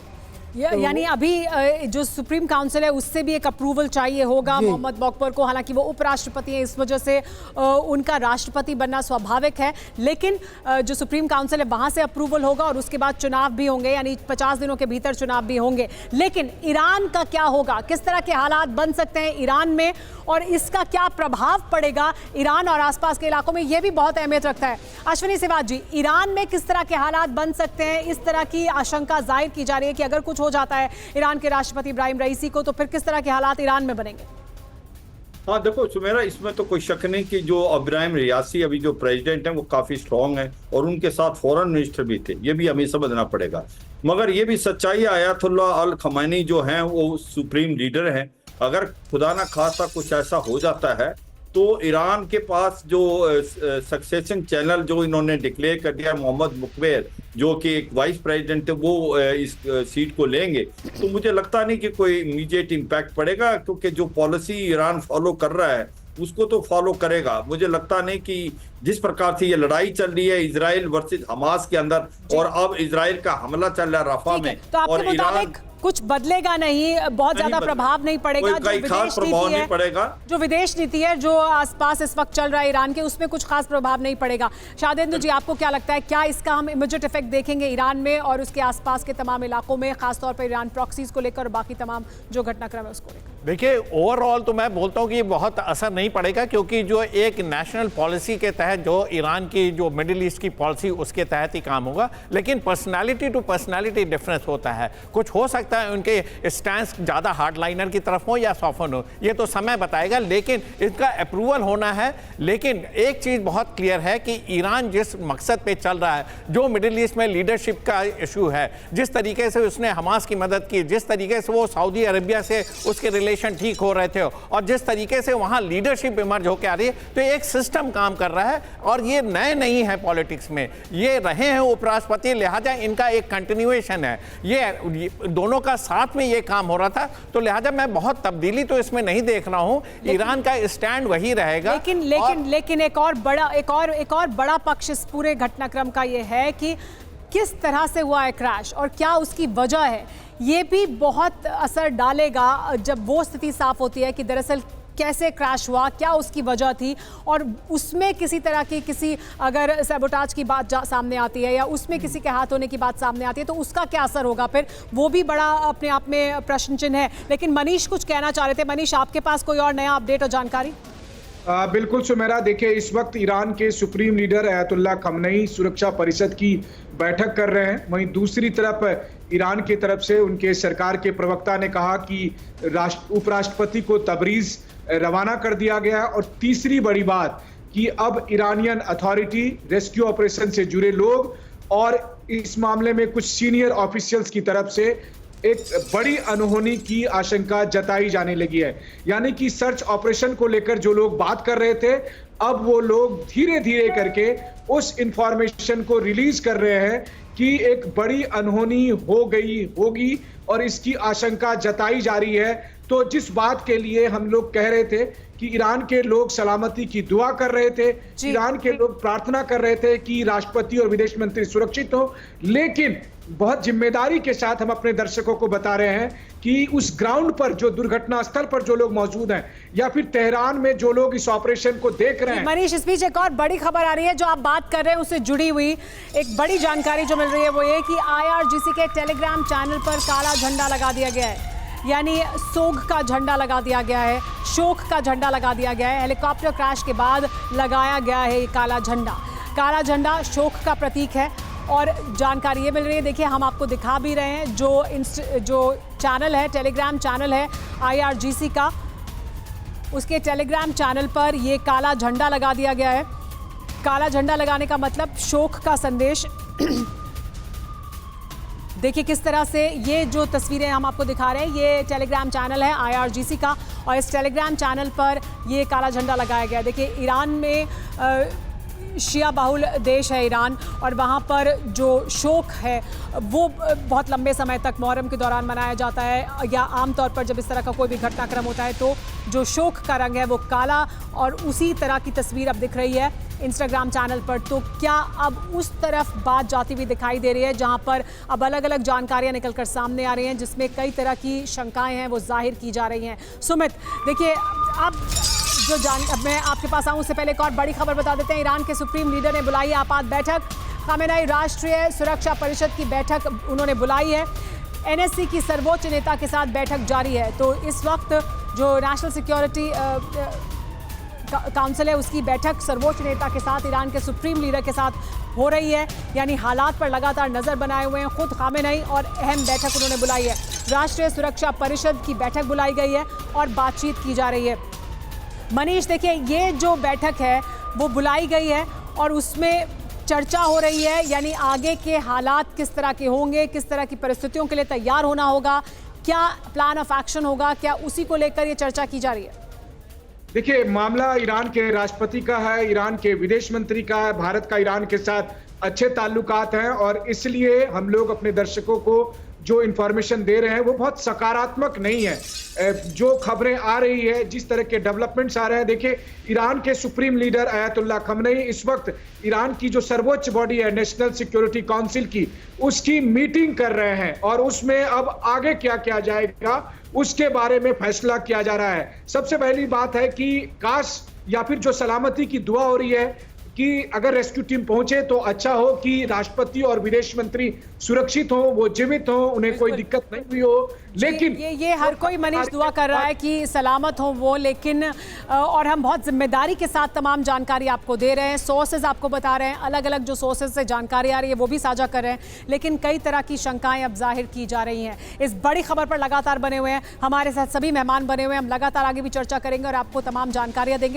S1: यानी अभी जो सुप्रीम काउंसिल है उससे भी एक अप्रूवल चाहिए होगा मोहम्मद बॉकपर को। हालांकि वो उपराष्ट्रपति हैं, इस वजह से उनका राष्ट्रपति बनना स्वाभाविक है, लेकिन जो सुप्रीम काउंसिल है वहां से अप्रूवल होगा और उसके बाद चुनाव भी होंगे, यानी 50 दिनों के भीतर चुनाव भी होंगे। लेकिन ईरान का क्या होगा, किस तरह के हालात बन सकते हैं ईरान में और इसका क्या प्रभाव पड़ेगा ईरान और आसपास के इलाकों में, यह भी बहुत अहमियत रखता है। अश्विनी सिवाज जी, ईरान में किस तरह के हालात बन सकते हैं, इस तरह की आशंका जाहिर की जा रही है कि अगर कुछ हो जाता है ईरान के राष्ट्रपति इब्राहिम रईसी को, तो फिर किस तरह के हालात ईरान में बनेंगे?
S7: हाँ देखो सुमेरा, इसमें तो कोई शक नहीं कि जो इब्राहिम रईसी अभी जो प्रेसिडेंट हैं वो काफी स्ट्रांग हैं और उनके साथ फॉरेन मिनिस्टर भी थे, ये भी हमें समझना पड़ेगा। मगर ये भी सच्चाई, आयतुल्लाह अल खमैनी जो हैं वो सुप्रीम लीडर हैं। अगर खुदा ना खास्ता कुछ ऐसा हो जाता है तो ईरान के पास जो सक्सेशन चैनल जो इन्होंने डिक्लेयर कर दिया, मोहम्मद मुकबेर जो कि एक वाइस प्रेसिडेंट है, वो इस सीट को लेंगे, तो मुझे लगता नहीं कि कोई इमीडिएट इम्पैक्ट पड़ेगा, क्योंकि जो पॉलिसी ईरान फॉलो कर रहा है उसको तो फॉलो करेगा। मुझे लगता नहीं कि जिस प्रकार से ये लड़ाई चल रही है इजराइल वर्सेस हमास के अंदर, और अब इजराइल का हमला चल रहा है रफा में,
S1: तो आपके
S7: और ईरान
S1: कुछ बदलेगा नहीं, बहुत ज्यादा प्रभाव नहीं पड़ेगा। जो विदेश नीति है जो आसपास इस वक्त चल रहा है ईरान के, उसमें कुछ खास प्रभाव नहीं पड़ेगा। शादेंदु जी, आपको क्या लगता है, क्या इसका हम इमीडिएट इफेक्ट देखेंगे ईरान में और उसके आसपास के तमाम इलाकों में, खासतौर पर ईरान प्रॉक्सीज को लेकर और बाकी तमाम जो घटनाक्रम है उसको लेकर?
S3: देखिए, ओवरऑल तो मैं बोलता हूं कि बहुत असर नहीं पड़ेगा, क्योंकि जो एक नेशनल पॉलिसी के तहत जो ईरान की जो मिडिल ईस्ट की पॉलिसी उसके तहत ही काम होगा। लेकिन पर्सनालिटी टू पर्सनालिटी डिफरेंस होता है, कुछ हो सकता है उनके स्टैंस ज़्यादा हार्डलाइनर की तरफ हो या सॉफ्टन हो, ये तो समय बताएगा, लेकिन इसका अप्रूवल होना है। लेकिन एक चीज़ बहुत क्लियर है कि ईरान जिस मकसद पे चल रहा है, जो मिडिल ईस्ट में लीडरशिप का इशू है, जिस तरीके से उसने हमास की मदद की, जिस तरीके से वो सऊदी अरबिया से उसके रिलेशन ठीक हो रहे थे और जिस तरीके से वहाँ लीडरशिप इमर्ज होकर आ रही है, तो एक सिस्टम काम कर रहा है और ये नए नहीं है पॉलिटिक्स में, ये रहे हैं उपराष्ट्रपति, लिहाजा इनका एक कंटिन्यूएशन है, ये दोनों का साथ में ये काम हो रहा था, तो लिहाजा मैं बहुत तब्दीली तो इसमें नहीं देख रहा हूं। ईरान का स्टैंड वही रहेगा।
S1: लेकिन एक और बड़ा पक्ष इस पूरे घटनाक्रम का ये है कि किस तरह से हुआ है क्रैश और क्या उसकी वजह है, ये भी बहुत असर डालेगा जब वो स्थिति साफ होती है कि दरअसल कैसे क्रैश हुआ, क्या उसकी वजह थी, और उसमें किसी तरह की अगर सैबोटाज की बात सामने आती है या उसमें किसी के हाथ होने की बात सामने आती है, तो उसका क्या असर होगा फिर, वो भी बड़ा अपने आप में प्रश्न चिन्ह है। लेकिन मनीष कुछ कहना चाह रहे थे। मनीष, आपके पास कोई और नया अपडेट और जानकारी?
S5: बिल्कुल सुमेरा, देखिए इस वक्त ईरान के सुप्रीम लीडर आयतुल्लाह खमनई सुरक्षा परिषद की बैठक कर रहे हैं। वहीं दूसरी तरफ ईरान की तरफ से उनके सरकार के प्रवक्ता ने कहा कि उपराष्ट्रपति को तबरीज रवाना कर दिया गया। और तीसरी बड़ी बात कि अब ईरानियन अथॉरिटी, रेस्क्यू ऑपरेशन से जुड़े लोग और इस मामले में कुछ सीनियर ऑफिशियल्स की तरफ से एक बड़ी अनहोनी की आशंका जताई जाने लगी है। यानी कि सर्च ऑपरेशन को लेकर जो लोग बात कर रहे थे, अब वो लोग धीरे धीरे करके उस इंफॉर्मेशन को रिलीज कर रहे हैं कि एक बड़ी अनहोनी होगी और इसकी आशंका जताई जा रही है। तो जिस बात के लिए हम लोग कह रहे थे कि ईरान के लोग सलामती की दुआ कर रहे थे, ईरान के लोग प्रार्थना कर रहे थे कि राष्ट्रपति और विदेश मंत्री सुरक्षित हो, लेकिन बहुत जिम्मेदारी के साथ हम अपने दर्शकों को बता रहे हैं कि उस ग्राउंड पर, जो दुर्घटना स्थल पर जो लोग मौजूद हैं या फिर तेहरान में जो लोग इस ऑपरेशन को देख रहे हैं।
S1: मनीष, इस बीच एक और बड़ी खबर आ रही है जो आप बात कर रहे हैं उससे जुड़ी हुई एक बड़ी जानकारी जो मिल रही है, वो ये कि IRGC के टेलीग्राम चैनल पर काला झंडा लगा दिया गया है, यानी सोग का झंडा लगा दिया गया है, शोक का झंडा लगा दिया गया है। हेलीकॉप्टर क्रैश के बाद लगाया गया है ये काला झंडा। काला झंडा शोक का प्रतीक है और जानकारी ये मिल रही है, देखिए हम आपको दिखा भी रहे हैं, जो चैनल है, टेलीग्राम चैनल है IRGC का, उसके टेलीग्राम चैनल पर ये काला झंडा लगा दिया गया है। काला झंडा लगाने का मतलब शोक का संदेश। देखिए किस तरह से ये जो तस्वीरें हम आपको दिखा रहे हैं, ये टेलीग्राम चैनल है IRGC का और इस टेलीग्राम चैनल पर ये काला झंडा लगाया गया है। देखिए ईरान में शिया बहुल देश है ईरान, और वहाँ पर जो शोक है वो बहुत लंबे समय तक मुहर्रम के दौरान मनाया जाता है, या आमतौर पर जब इस तरह का कोई भी घटनाक्रम होता है तो जो शोक का रंग है वो काला, और उसी तरह की तस्वीर अब दिख रही है इंस्टाग्राम चैनल पर। तो क्या अब उस तरफ बात जाती हुई दिखाई दे रही है जहां पर अब अलग अलग जानकारियां निकलकर सामने आ रही हैं, जिसमें कई तरह की शंकाएं हैं वो जाहिर की जा रही हैं। सुमित, देखिए अब मैं आपके पास आऊं उससे पहले एक और बड़ी खबर बता देते हैं। ईरान के सुप्रीम लीडर ने बुलाई है आपात बैठक। खामेनेई राष्ट्रीय सुरक्षा परिषद की बैठक उन्होंने बुलाई है। एनएससी की सर्वोच्च नेता के साथ बैठक जारी है। तो इस वक्त जो नेशनल सिक्योरिटी काउंसिल है उसकी बैठक सर्वोच्च नेता के साथ, ईरान के सुप्रीम लीडर के साथ हो रही है। यानी हालात पर लगातार नजर बनाए हुए हैं खुद खामेनेई और अहम बैठक उन्होंने बुलाई है। राष्ट्रीय सुरक्षा परिषद की बैठक बुलाई गई है और बातचीत की जा रही है। मनीष, देखिए ये जो बैठक है वो बुलाई गई है और उसमें चर्चा हो रही है, यानी आगे के हालात किस तरह के होंगे, किस तरह की परिस्थितियों के लिए तैयार होना होगा, क्या प्लान ऑफ एक्शन होगा, क्या उसी को लेकर ये चर्चा की जा रही है?
S5: देखिए, मामला ईरान के राष्ट्रपति का है, ईरान के विदेश मंत्री का है। भारत का ईरान के साथ अच्छे ताल्लुकात हैं और इसलिए हम लोग अपने दर्शकों को जो इंफॉर्मेशन दे रहे हैं वो बहुत सकारात्मक नहीं है। जो खबरें आ रही है, जिस तरह के डेवलपमेंट्स आ रहे हैं, देखिए ईरान के सुप्रीम लीडर अयातुल्लाह खमेनी इस वक्त ईरान की जो सर्वोच्च बॉडी है नेशनल सिक्योरिटी काउंसिल की, उसकी मीटिंग कर रहे हैं और उसमें अब आगे क्या किया जाएगा उसके बारे में फैसला किया जा रहा है। सबसे पहली बात है कि काश या फिर जो सलामती की दुआ हो रही है कि अगर रेस्क्यू टीम पहुंचे तो अच्छा हो कि राष्ट्रपति और विदेश मंत्री सुरक्षित हो, वो जीवित हो, उन्हें कोई दिक्कत नहीं हुई हो। लेकिन
S1: ये हर कोई मनीष दुआ कर रहा है कि सलामत हो वो, लेकिन और हम बहुत जिम्मेदारी के साथ तमाम जानकारी आपको दे रहे हैं, सोर्सेज आपको बता रहे हैं, अलग अलग जो सोर्सेज से जानकारी आ रही है वो भी साझा कर रहे हैं, लेकिन कई तरह की शंकाएं अब जाहिर की जा रही हैं। इस बड़ी खबर पर लगातार बने हुए हैं हमारे साथ सभी मेहमान बने हुए हैं। हम लगातार आगे भी चर्चा करेंगे और आपको तमाम जानकारियां देंगे।